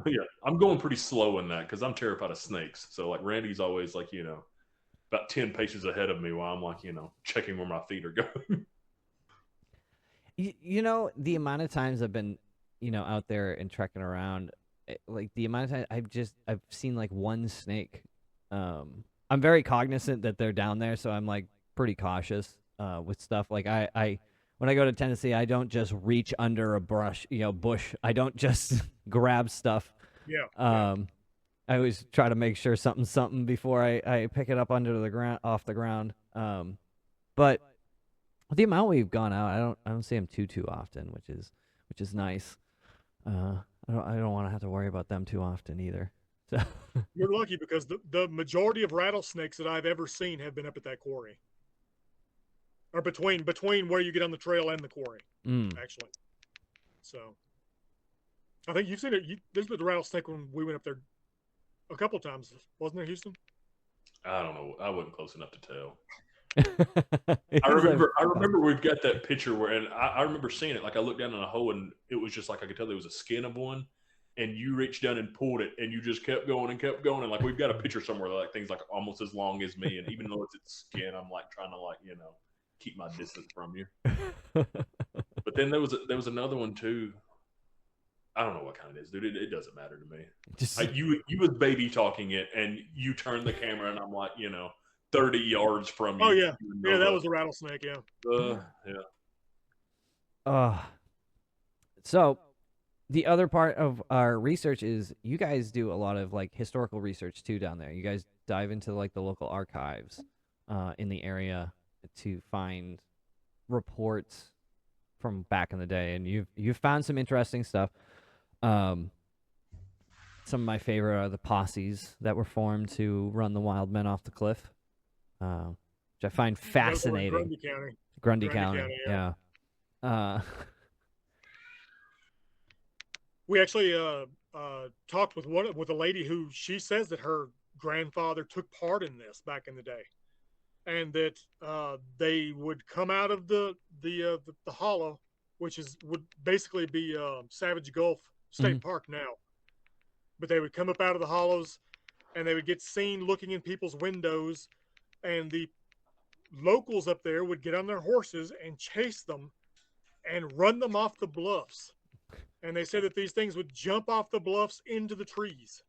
Yeah, I'm going pretty slow in that because I'm terrified of snakes. So like Randy's always like, about 10 paces ahead of me while I'm like, checking where my feet are going. The amount of times I've been, out there and trekking around, like the amount of time I've seen like one snake. I'm very cognizant that they're down there, so I'm like pretty cautious with stuff. Like when I go to Tennessee, I don't just reach under a bush. I don't just grab stuff. Yeah. I always try to make sure something before I pick it up off the ground. But the amount we've gone out, I don't see them too often, which is nice. I don't want to have to worry about them too often either. So you're lucky because the majority of rattlesnakes that I've ever seen have been up at that quarry. Or between where you get on the trail and the quarry, actually. So, I think you've seen it. There's been a rattlesnake when we went up there a couple of times, wasn't there, Houston? I don't know. I wasn't close enough to tell. I remember we've got that picture and I remember seeing it. Like I looked down in a hole and it was just like I could tell there was a skin of one, and you reached down and pulled it, and you just kept going and kept going. And like we've got a picture somewhere like things like almost as long as me, and even though it's its skin, I'm like trying to keep my distance from you. But then there was another one too. I don't know what kind it is, dude. It doesn't matter to me. You was baby talking it, and you turned the camera, and I'm like, 30 yards from you. Oh yeah, that was a rattlesnake. Yeah. Yeah. So the other part of our research is you guys do a lot of like historical research too down there. You guys dive into like the local archives in the area to find reports from back in the day, and you've found some interesting stuff. Um, some of my favorite are the posses that were formed to run the wild men off the cliff, which I find fascinating. Grundy County. Grundy County, yeah. We actually talked with a lady who she says that her grandfather took part in this back in the day, and that they would come out of the hollow, which would basically be Savage Gulf State Park now. But they would come up out of the hollows, and they would get seen looking in people's windows, and the locals up there would get on their horses and chase them and run them off the bluffs. And they said that these things would jump off the bluffs into the trees.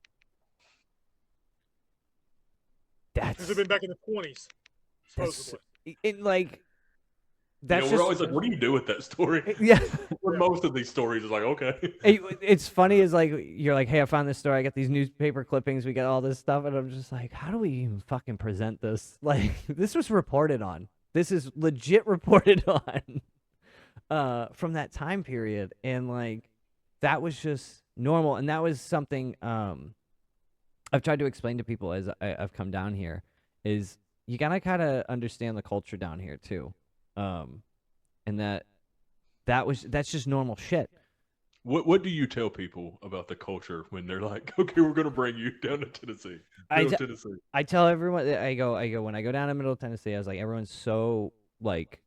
This had been back in the 20s, supposedly. We're always like, what do you do with that story? Yeah. Most of these stories is like, okay. It's funny is like, you're like, hey, I found this story. I got these newspaper clippings. We got all this stuff. And I'm just like, how do we even fucking present this? Like, this was reported on. This is legit reported on from that time period. And like, that was just normal. And that was something I've tried to explain to people as I've come down here is you got to kind of understand the culture down here too. And that's just normal shit. What do you tell people about the culture when they're like, okay, we're gonna bring you down to Tennessee? I tell everyone, I go when I go down to middle Tennessee, I was like, everyone's so like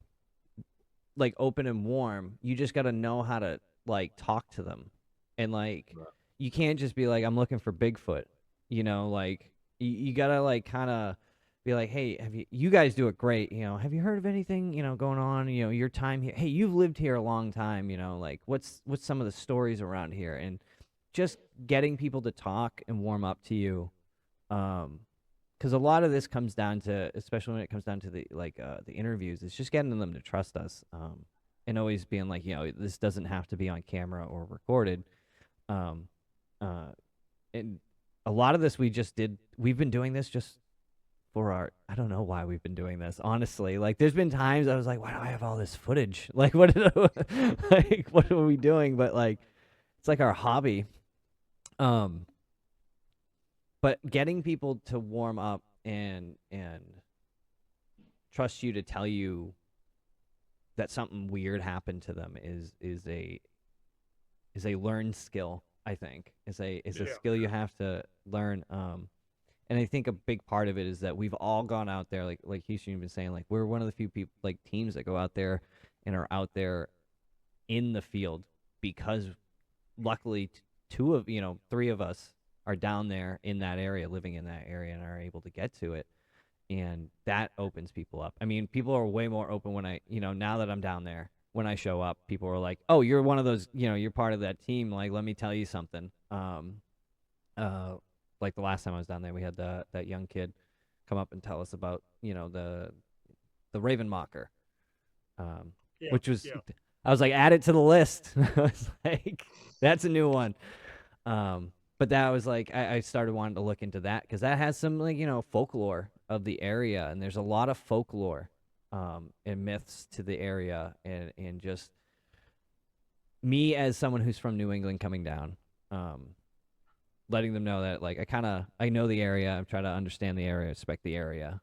open and warm. You just got to know how to like talk to them, and like you can't just be like, I'm looking for Bigfoot, like you gotta like kind of be like, hey, you guys do it great, have you heard of anything, going on, your time here? Hey, you've lived here a long time, like what's some of the stories around here? And just getting people to talk and warm up to you. Because a lot of this comes down to, especially when it comes down to the interviews, it's just getting them to trust us, and always being like, this doesn't have to be on camera or recorded. And a lot of this we've been doing this just for I don't know why we've been doing this, honestly. Like, there's been times I was like, why do I have all this footage? Like, what are we doing? But like, it's like our hobby. But getting people to warm up and trust you to tell you that something weird happened to them is a learned skill, I think. Is a skill you have to learn. And I think a big part of it is that we've all gone out there, like Houston, you've been saying, like, we're one of the few people, like, teams that go out there and are out there in the field because luckily three of us are down there in that area, living in that area, and are able to get to it. And that opens people up. I mean, people are way more open when now that I'm down there, when I show up, people are like, oh, you're one of those, you're part of that team. Like, let me tell you something. Like the last time I was down there, we had that young kid come up and tell us about, the Raven Mocker, which was, I was like, add it to the list. I was like, that's a new one. But that was like, I started wanting to look into that because that has some like, folklore of the area. And there's a lot of folklore and myths to the area. And just me as someone who's from New England coming down, letting them know that, like, I know the area. I'm trying to understand the area, respect the area,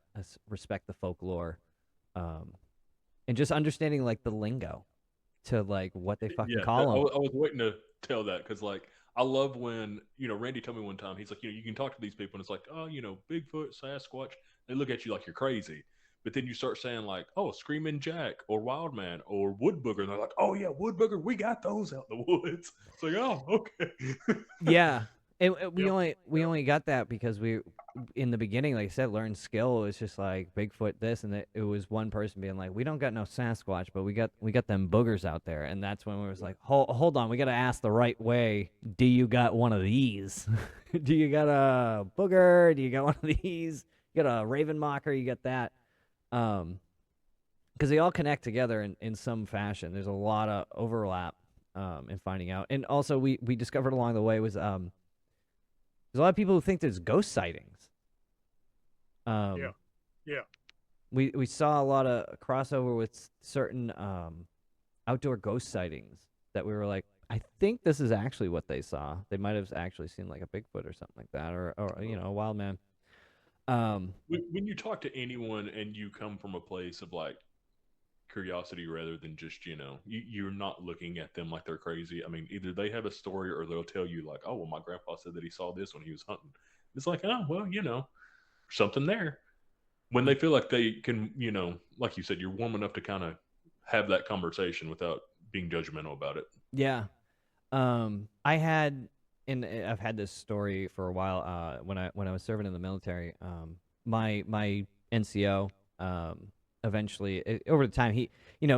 respect the folklore, and just understanding, like, the lingo to, like, what they fucking call them. I was waiting to tell that because, like, I love when, Randy told me one time, he's like, you can talk to these people and it's like, oh, Bigfoot, Sasquatch. They look at you like you're crazy. But then you start saying like, oh, Screaming Jack or Wildman or Wood Booger. And they're like, oh, yeah, Wood Booger. We got those out in the woods. It's like, oh, okay. Yeah. And we only got that because we, in the beginning, like I said, learned skill. It was just like Bigfoot this, and it was one person being like, we don't got no Sasquatch, but we got them boogers out there. And that's when we was like, hold on, we got to ask the right way. Do you got one of these? Do you got a booger? Do you got one of these? You got a Raven Mocker? You got that? Because they all connect together in some fashion. There's a lot of overlap. and finding out. And also, we discovered along the way was there's a lot of people who think there's ghost sightings. Yeah. We saw a lot of crossover with certain outdoor ghost sightings that we were like, I think this is actually what they saw. They might have actually seen like a Bigfoot or something like that, or a wild man. When you talk to anyone and you come from a place of like curiosity rather than just you're not looking at them like they're crazy. I mean, either they have a story or they'll tell you like, oh well, my grandpa said that he saw this when he was hunting. It's like, oh well, something there. When they feel like they can, like you said, you're warm enough to kind of have that conversation without being judgmental about it. Yeah. I've had this story for a while. When I was serving in the military, my NCO, eventually over the time he,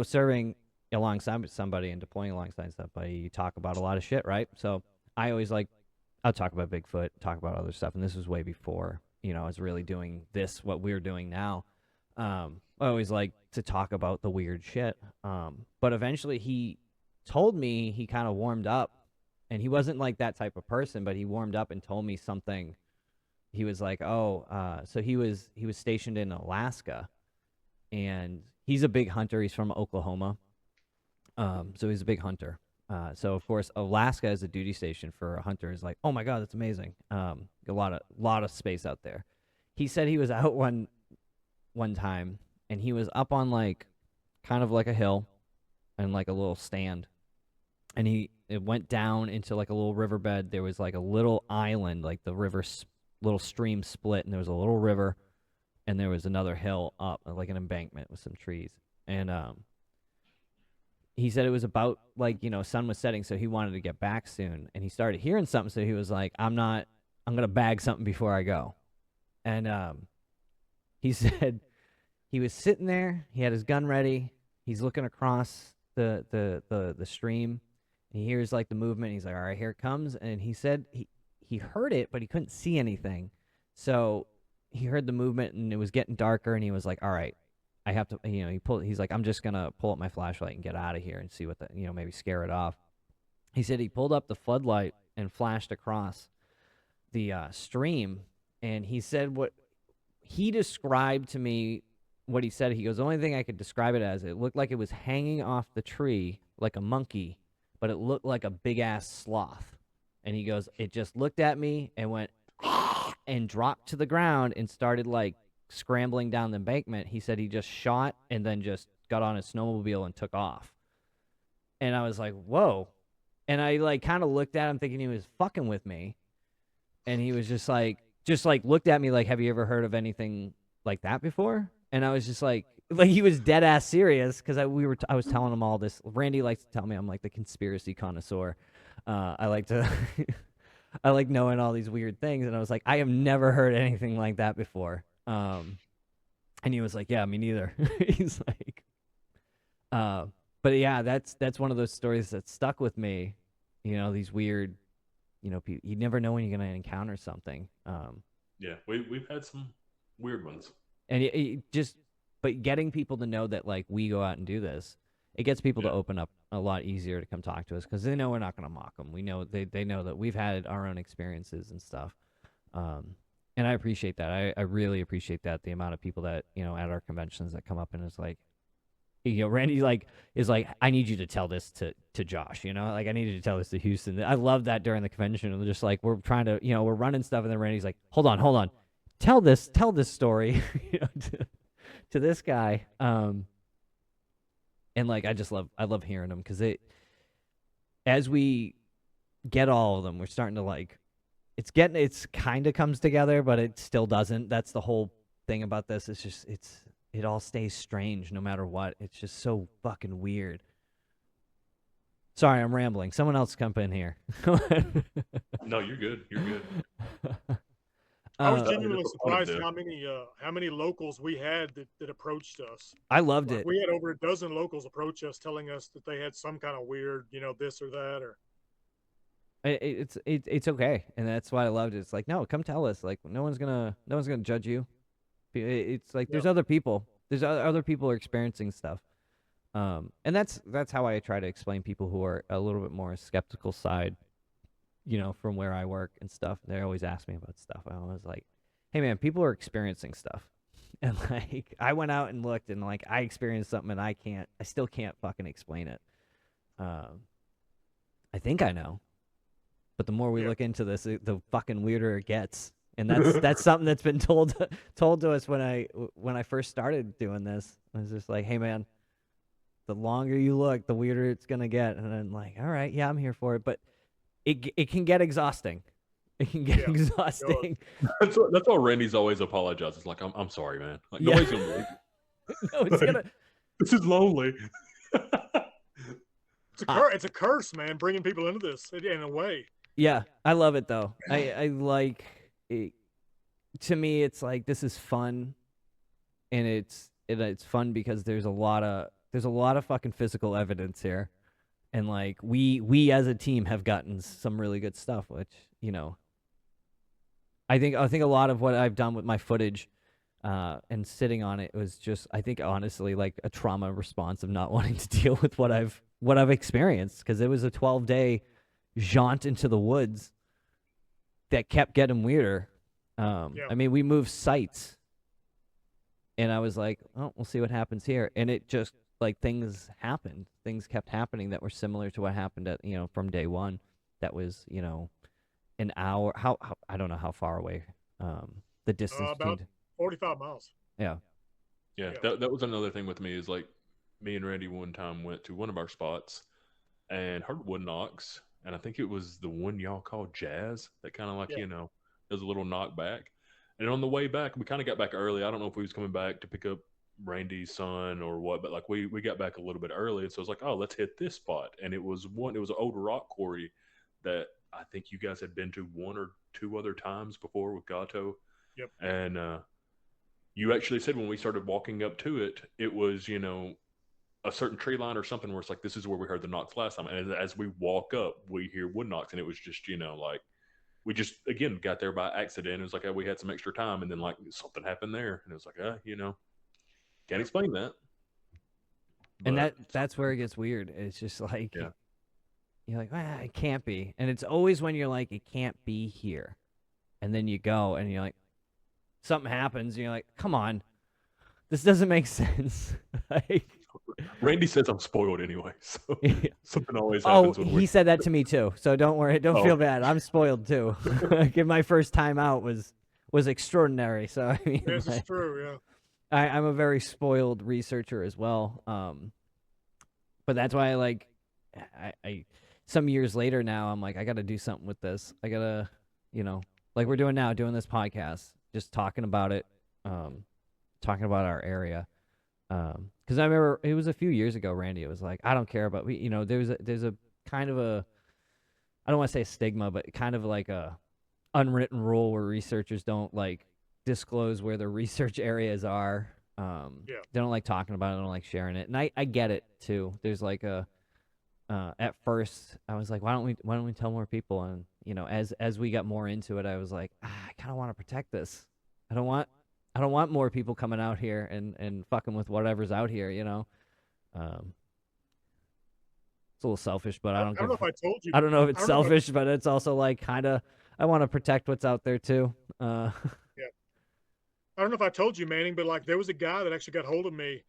serving alongside somebody and deploying alongside somebody, you talk about a lot of shit, right? So I always I'll talk about Bigfoot, talk about other stuff, and this was way before I was really doing what we're doing now. I always like to talk about the weird shit. But eventually he told me, he kind of warmed up, and he wasn't like that type of person, but he warmed up and told me something. He was like, so he was stationed in Alaska, and he's a big hunter. He's from Oklahoma. So he's a big hunter. So of course, Alaska as a duty station for a hunter is like, oh my God, that's amazing. A lot of space out there. He said he was out one time, and he was up on kind of like a hill and like a little stand, and it went down into like a little riverbed. There was like a little island, like the river, little stream split, and there was a little river, and there was another hill up, like an embankment with some trees, and he said it was about sun was setting, so he wanted to get back soon, and he started hearing something, so he was like, I'm gonna bag something before I go. And he said he was sitting there, he had his gun ready, he's looking across the stream, and he hears the movement, and he's like, all right, here it comes. And he said he heard it, but he couldn't see anything, so he heard the movement, and it was getting darker, and he was like, all right, I have to, he's like, I'm just going to pull up my flashlight and get out of here and see what maybe scare it off. He said he pulled up the floodlight and flashed across the stream. And he said what he described to me, what he said, he goes, the only thing I could describe it as, it looked like it was hanging off the tree like a monkey, but it looked like a big ass sloth. And he goes, it just looked at me and went and dropped to the ground and started scrambling down the embankment. He said he just shot and then just got on his snowmobile and took off. And I was like, whoa. And I kind of looked at him thinking he was fucking with me. And he was just looked at me like, have you ever heard of anything like that before? And I was just like he was dead ass serious, because I was telling him all this. Randy likes to tell me I'm like the conspiracy connoisseur. I like to I like knowing all these weird things, and I was like, I have never heard anything like that before. And he was like, yeah, me neither. He's like, but yeah, that's one of those stories that stuck with me. These weird, you never know when you're gonna encounter something. Yeah, we've had some weird ones, and but getting people to know that we go out and do this, it gets people to open up a lot easier to come talk to us, because they know we're not gonna mock them. We know they know that we've had our own experiences and stuff. And I appreciate that. I really appreciate that. The amount of people that, at our conventions that come up and is like, Randy is like, I need you to tell this to Josh, I need you to tell this to Houston. I love that during the convention. And just we're trying to, we're running stuff. And then Randy's like, hold on. Tell this story to this guy. And I love hearing them, because as we get all of them, we're starting to it's kind of comes together, but it still doesn't. That's the whole thing about this. It's just, it all stays strange no matter what. It's just so fucking weird. Sorry, I'm rambling. Someone else come in here. No, you're good. You're good. I was genuinely surprised how many locals we had that approached us. I loved it. We had over a dozen locals approach us, telling us that they had some kind of weird, this or that, or. It's okay, and that's why I loved it. It's like, no, come tell us. No one's gonna judge you. It's like, there's other people. There's other people are experiencing stuff. And that's how I try to explain people who are a little bit more skeptical side, from where I work and stuff. They always ask me about stuff. I was like, hey man, people are experiencing stuff. And like I went out and looked and like I experienced something and I still can't fucking explain it. I think I know. But the more we look into this, the fucking weirder it gets. And that's something that's been told to us when I first started doing this. I was just like, hey man, the longer you look, the weirder it's gonna get. And I'm like, all right, yeah, I'm here for it. But it can get exhausting. It can get exhausting. That's why Randy's always apologizes. Like, I'm sorry, man. Like, nobody's gonna believe you. No, it's gonna. This is lonely. It's a curse, man. Bringing people into this in a way. Yeah, I love it though. I like it. To me, it's like this is fun, and it's fun because there's a lot of fucking physical evidence here, and like we as a team have gotten some really good stuff, which I think a lot of what I've done with my footage, and sitting on it was just I think honestly like a trauma response of not wanting to deal with what I've experienced, because it was a 12-day jaunt into the woods that kept getting weirder. I mean, we moved sites, and I was like, oh, we'll see what happens here. And it just, like, things happened. Things kept happening that were similar to what happened at, from day one. That was, an hour. How I don't know how far away, the distance. About 45 miles. Yeah. Yeah, that was another thing with me is, like, me and Randy one time went to one of our spots and heard wood knocks. And I think it was the one y'all called Jazz that kind of like, there's a little knockback. And on the way back, we kind of got back early. I don't know if we was coming back to pick up Randy's son or what, but like we got back a little bit early. And so I was like, oh, let's hit this spot. And it was an old rock quarry that I think you guys had been to one or two other times before with Gato. Yep. And you actually said when we started walking up to it, it was, a certain tree line or something where it's like, this is where we heard the knocks last time. And as we walk up, we hear wood knocks. And it was just, like, we just, again, got there by accident. It was like, we had some extra time. And then, like, something happened there. And it was like, can't explain that. But, and that's where it gets weird. It's just like, you're like, it can't be. And it's always when you're like, it can't be here. And then you go and you're like, something happens. And you're like, come on. This doesn't make sense. Like, Randy says I'm spoiled anyway, so something always happens. He said that to me too, so don't worry, don't feel bad. I'm spoiled too. Like, my first time out was extraordinary. So I mean, this is true. Yeah, I'm a very spoiled researcher as well. But that's why I some years later now I'm like, I got to do something with this. I gotta, like we're doing now, doing this podcast, just talking about it, talking about our area. Because I remember it was a few years ago, Randy, it was like, I don't care about, there's a kind of a, I don't want to say a stigma, but kind of like a unwritten rule where researchers don't like disclose where their research areas are. They don't like talking about it, they don't like sharing it. And I get it too. There's like at first I was like, why don't we tell more people? And, as we got more into it, I was like, I kind of want to protect this. I don't want more people coming out here and fucking with whatever's out here, It's a little selfish, but I don't know if I told you. I don't know if it's selfish, but it's also like kind of, I want to protect what's out there too. Yeah. I don't know if I told you, Manning, but like there was a guy that actually got hold of me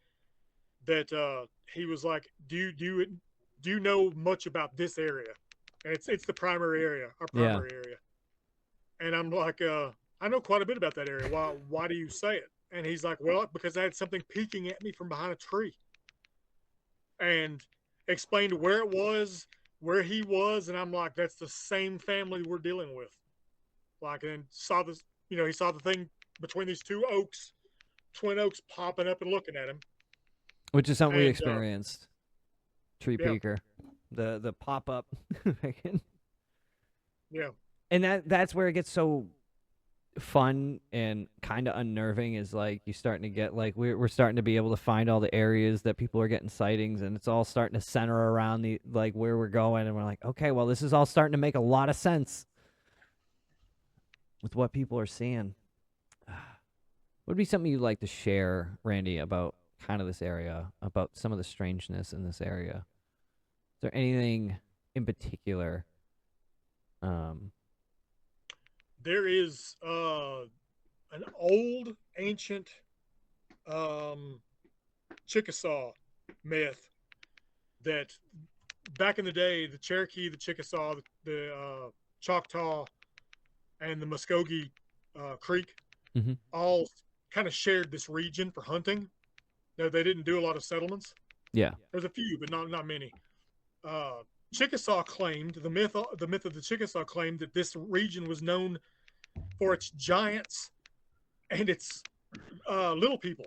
that he was like, do you know much about this area? And it's the primary area, our primary area. And I'm like, I know quite a bit about that area. Why do you say it? And he's like, well, because I had something peeking at me from behind a tree. And explained where it was, where he was, and I'm like, that's the same family we're dealing with. Like, and saw this, he saw the thing between these two oaks, twin oaks popping up and looking at him. Which is something we experienced. Tree peeker. The pop up. Yeah. And that's where it gets so fun and kind of unnerving, is like you're starting to get like we're starting to be able to find all the areas that people are getting sightings, and it's all starting to center around the like where we're going, and we're like, okay, well, this is all starting to make a lot of sense with what people are seeing. Would be something you'd like to share, Randy, about kind of this area, about some of the strangeness in this area. Is there anything in particular? There is an old, ancient Chickasaw myth that back in the day, the Cherokee, the Chickasaw, the Choctaw, and the Muskogee Creek all kind of shared this region for hunting. No, they didn't do a lot of settlements. Yeah. There's a few, but not many. Chickasaw claimed the myth of the Chickasaw claimed that this region was known for its giants and its little people,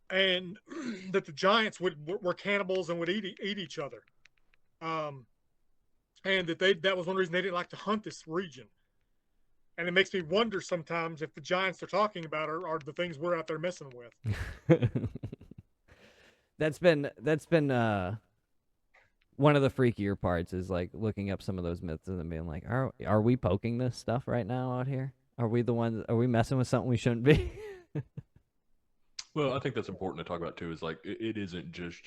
and that the giants were cannibals and would eat each other, and that was one reason they didn't like to hunt this region. And it makes me wonder sometimes if the giants they're talking about are the things we're out there messing with. That's been one of the freakier parts, is like looking up some of those myths and then being like, are we poking this stuff right now out here? Are we messing with something we shouldn't be? Well, I think that's important to talk about too, is like it isn't just,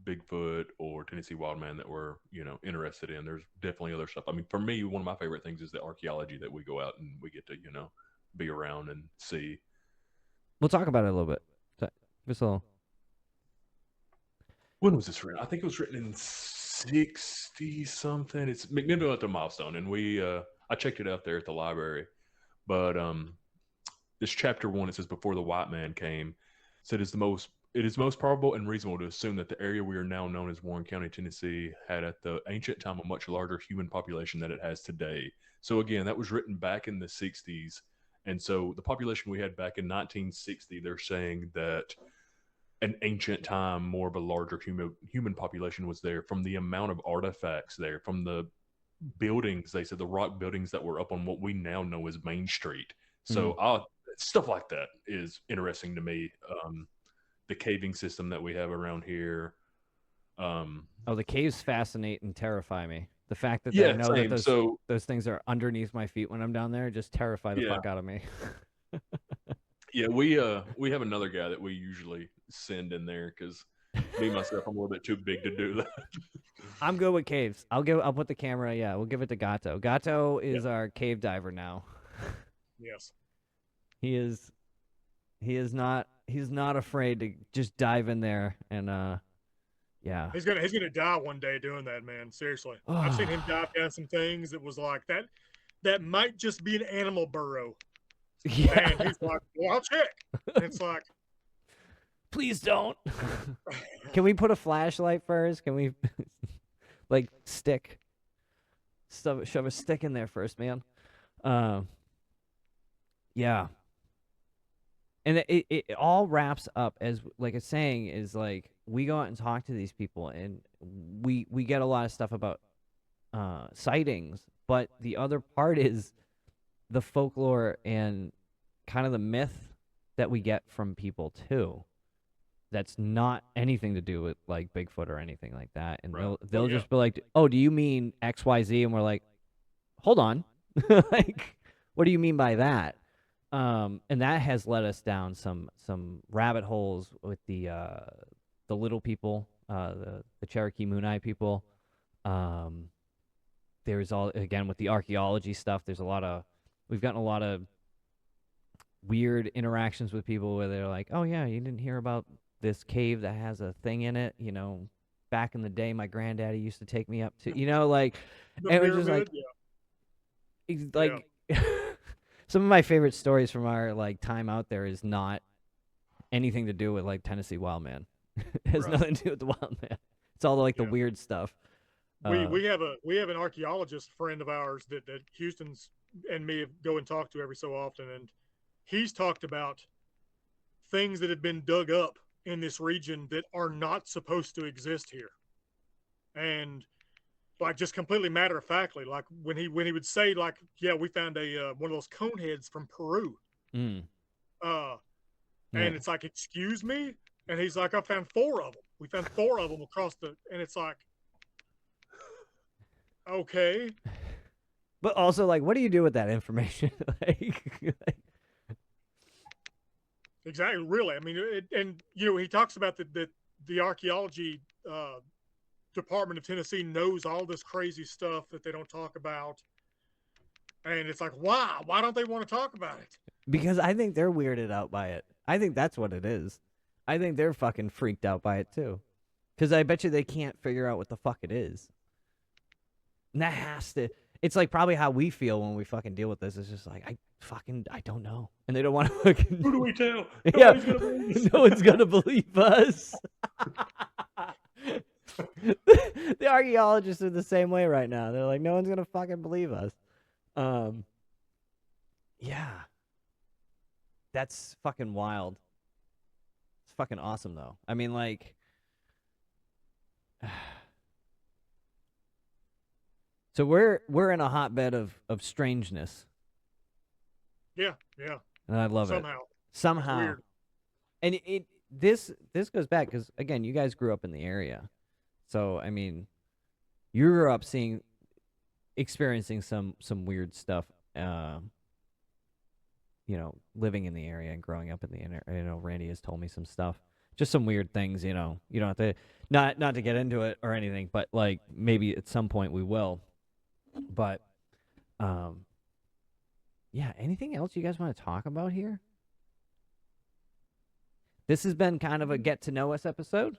Bigfoot or Tennessee Wildman that we're, interested in. There's definitely other stuff. I mean, for me, one of my favorite things is the archaeology that we go out and we get to, be around and see. We'll talk about it a little bit. Just a little. When was this written? I think it was written in 60 something. It's McNindo at the Milestone, and I checked it out there at the library. But this chapter 1, it says, before the white man came, said it is most probable and reasonable to assume that the area we are now known as Warren County, Tennessee, had at the ancient time a much larger human population than it has today. So again, that was written back in the 60s. And so the population we had back in 1960, they're saying that an ancient time, more of a larger human population was there, from the amount of artifacts there, from the buildings. They said the rock buildings that were up on what we now know as Main Street. So stuff like that is interesting to me. The caving system that we have around here. The caves fascinate and terrify me. The fact that I know that those things are underneath my feet when I'm down there just terrify the fuck out of me. Yeah, we have another guy that we usually send in there because me myself, I'm a little bit too big to do that. I'm good with caves. I'll put the camera. Yeah, we'll give it to Gato. Gato is our cave diver now. Yes, he is. He's not afraid to just dive in there and yeah. He's gonna die one day doing that, man. Seriously, I've seen him dive down some things that was like that. That might just be an animal burrow. Yeah. And he's like, well, I'll check. And it's like, please don't. Can we put a flashlight first? Can we like shove a stick in there first, man? Yeah. And it all wraps up as like it's saying is like we go out and talk to these people and we get a lot of stuff about sightings, but the other part is the folklore and kind of the myth that we get from people too. That's not anything to do with like Bigfoot or anything like that. And they'll just be like, "Oh, do you mean XYZ?" And we're like, "Hold on." Like, what do you mean by that? And that has led us down some rabbit holes with the little people, the Cherokee Mooneye people. There's all, again, with the archaeology stuff, we've gotten a lot of weird interactions with people where they're like, oh yeah, you didn't hear about this cave that has a thing in it, back in the day my granddaddy used to take me up to, like, and it was just like, some of my favorite stories from our like time out there is not anything to do with like Tennessee Wildman. It has nothing to do with the Wildman. It's all like the weird stuff. We have an archaeologist friend of ours that Houston's and me go and talk to every so often, and he's talked about things that have been dug up in this region that are not supposed to exist here, and like just completely matter of factly, like when he would say like, yeah, we found one of those cone heads from Peru, and it's like, excuse me, and he's like, I found 4 of them. We found 4 of them across and it's like, okay. But also, like, what do you do with that information? like, Exactly. Really. I mean, and you know, he talks about the archaeology department of Tennessee knows all this crazy stuff that they don't talk about, and it's like, wow, why don't they want to talk about it? Because I think they're weirded out by it. I think that's what it is. I think they're fucking freaked out by it too. Because I bet you they can't figure out what the fuck it is. And that has to. It's like probably how we feel when we fucking deal with this. It's just like, I don't know. And they don't want to fucking. Who do we tell? Yeah. Nobody's gonna believe us. No one's going to believe us. The archaeologists are the same way right now. They're like, no one's going to fucking believe us. Yeah. That's fucking wild. It's fucking awesome, though. I mean, like, so we're in a hotbed of strangeness, Yeah, yeah. and I love it somehow. Weird. And this goes back because again, you guys grew up in the area, so I mean, you grew up experiencing some weird stuff. You know, living in the area and growing up in the area. You know, Randy has told me some stuff, just some weird things. You know, you don't have to not to get into it or anything, but like maybe at some point we will. But, yeah. Anything else you guys want to talk about here? This has been kind of a get to know us episode.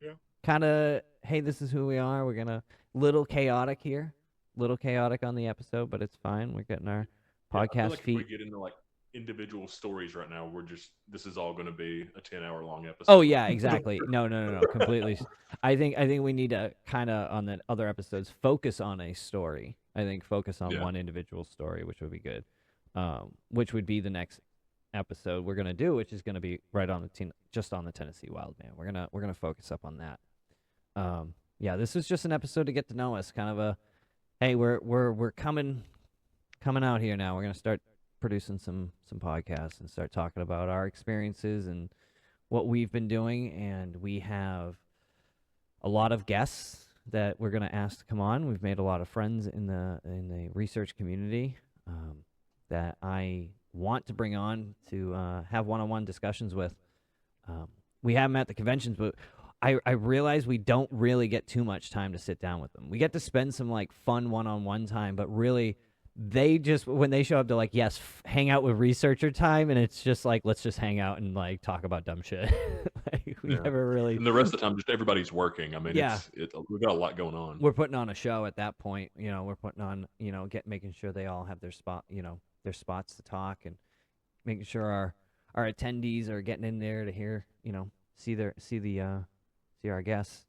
Yeah. Kind of, hey, this is who we are. We're gonna little chaotic here, little chaotic on the episode, but it's fine. We're getting our podcast I feel like feet. if we get into like individual stories right now, this is all going to be a 10-hour long episode. Oh yeah, exactly. No, completely. I think we need to kind of on the other episodes focus on a story. I think focus on one individual story, which would be good. Which would be the next episode we're gonna do, which is gonna be right on just on the Tennessee Wild Man. We're gonna focus up on that. Yeah, this is just an episode to get to know us. Kind of a, hey, we're coming out here now. We're gonna start producing some podcasts and start talking about our experiences and what we've been doing. And we have a lot of guests that we're going to ask to come on. We've made a lot of friends in the research community that I want to bring on to have one-on-one discussions with. We have them at the conventions, but I realize we don't really get too much time to sit down with them. We get to spend some like fun one-on-one time, but really they just, when they show up, they're like, yes, hang out with researcher time, and it's just like, let's just hang out and like talk about dumb shit. Like, we never really. And the rest of the time, just everybody's working. I mean, yeah, we've got a lot going on. We're putting on a show at that point. You know, we're putting on, you know, making sure they all have their spot, you know, their spots to talk, and making sure our attendees are getting in there to hear, you know, see our guests.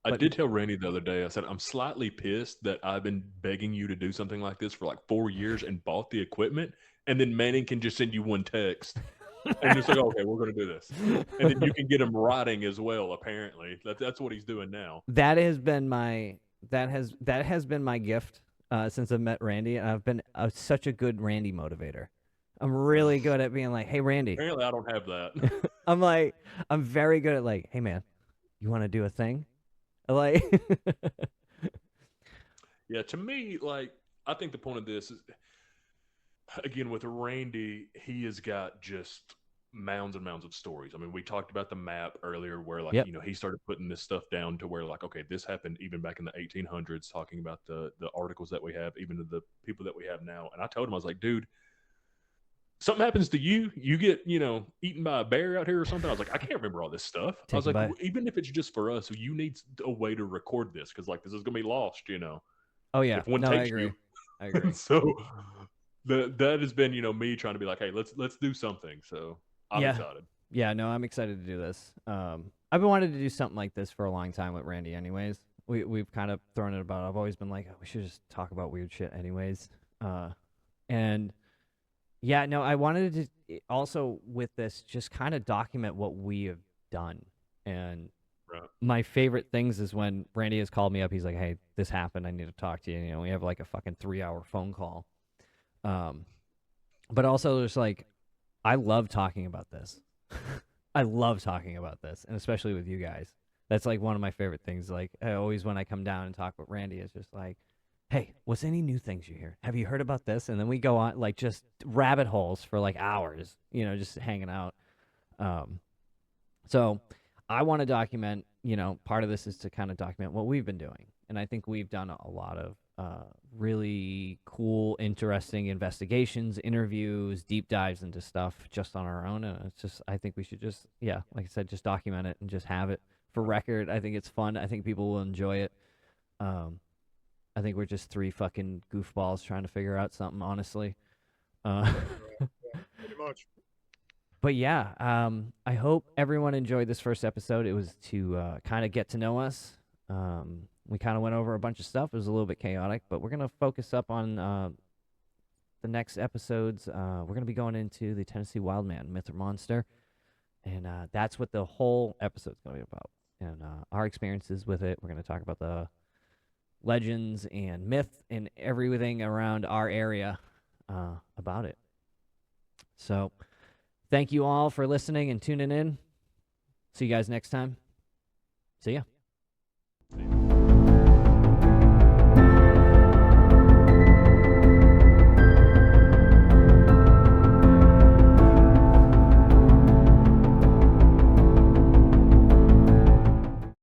I did tell Randy the other day, I said, I'm slightly pissed that I've been begging you to do something like this for like 4 years and bought the equipment, and then Manning can just send you one text and just like, okay, we're going to do this. And then you can get him writing as well, apparently. That's what he's doing now. That has been my gift since I've met Randy, and I've been such a good Randy motivator. I'm really good at being like, hey, Randy. Apparently I don't have that. I'm very good at like, hey, man, you want to do a thing? Like, yeah, to me, like, I think the point of this is, again, with Randy, he has got just mounds and mounds of stories. I mean, we talked about the map earlier where, like, you know, he started putting this stuff down to where, like, okay, this happened even back in the 1800s, talking about the articles that we have, even to the people that we have now. And I told him, I was like, dude, something happens to you, you get, you know, eaten by a bear out here or something. I was like, I can't remember all this stuff. I was like, even if it's just for us, you need a way to record this because, like, this is going to be lost, you know. Oh, yeah. If one takes you. I agree. So that has been, you know, me trying to be like, hey, let's do something. So I'm excited. Yeah, no, I'm excited to do this. I've been wanting to do something like this for a long time with Randy anyways. We've kind of thrown it about. I've always been like, oh, we should just talk about weird shit anyways. And yeah, no, I wanted to also with this just kind of document what we have done. And my favorite things is when Randy has called me up. He's like, hey, this happened. I need to talk to you. You know, we have like a fucking 3-hour phone call. But also there's like, I love talking about this. I love talking about this, and especially with you guys. That's like one of my favorite things. Like, I always, when I come down and talk with Randy, it's just like, hey, what's any new things you hear? Have you heard about this? And then we go on like just rabbit holes for like hours, just hanging out. So I want to document, part of this is to kind of document what we've been doing. And I think we've done a lot of really cool, interesting investigations, interviews, deep dives into stuff just on our own. And it's just, I think we should just, like I said, just document it and just have it for record. I think it's fun. I think people will enjoy it. I think we're just three fucking goofballs trying to figure out something, honestly. Yeah, pretty much. But yeah, I hope everyone enjoyed this first episode. It was to kind of get to know us. We kind of went over a bunch of stuff. It was a little bit chaotic, but we're going to focus up on the next episodes. We're going to be going into the Tennessee Wildman, Myth or Monster. And that's what the whole episode's going to be about. And our experiences with it. We're going to talk about the legends and myth and everything around our area about it. So thank you all for listening and tuning in. See you guys next time. See ya.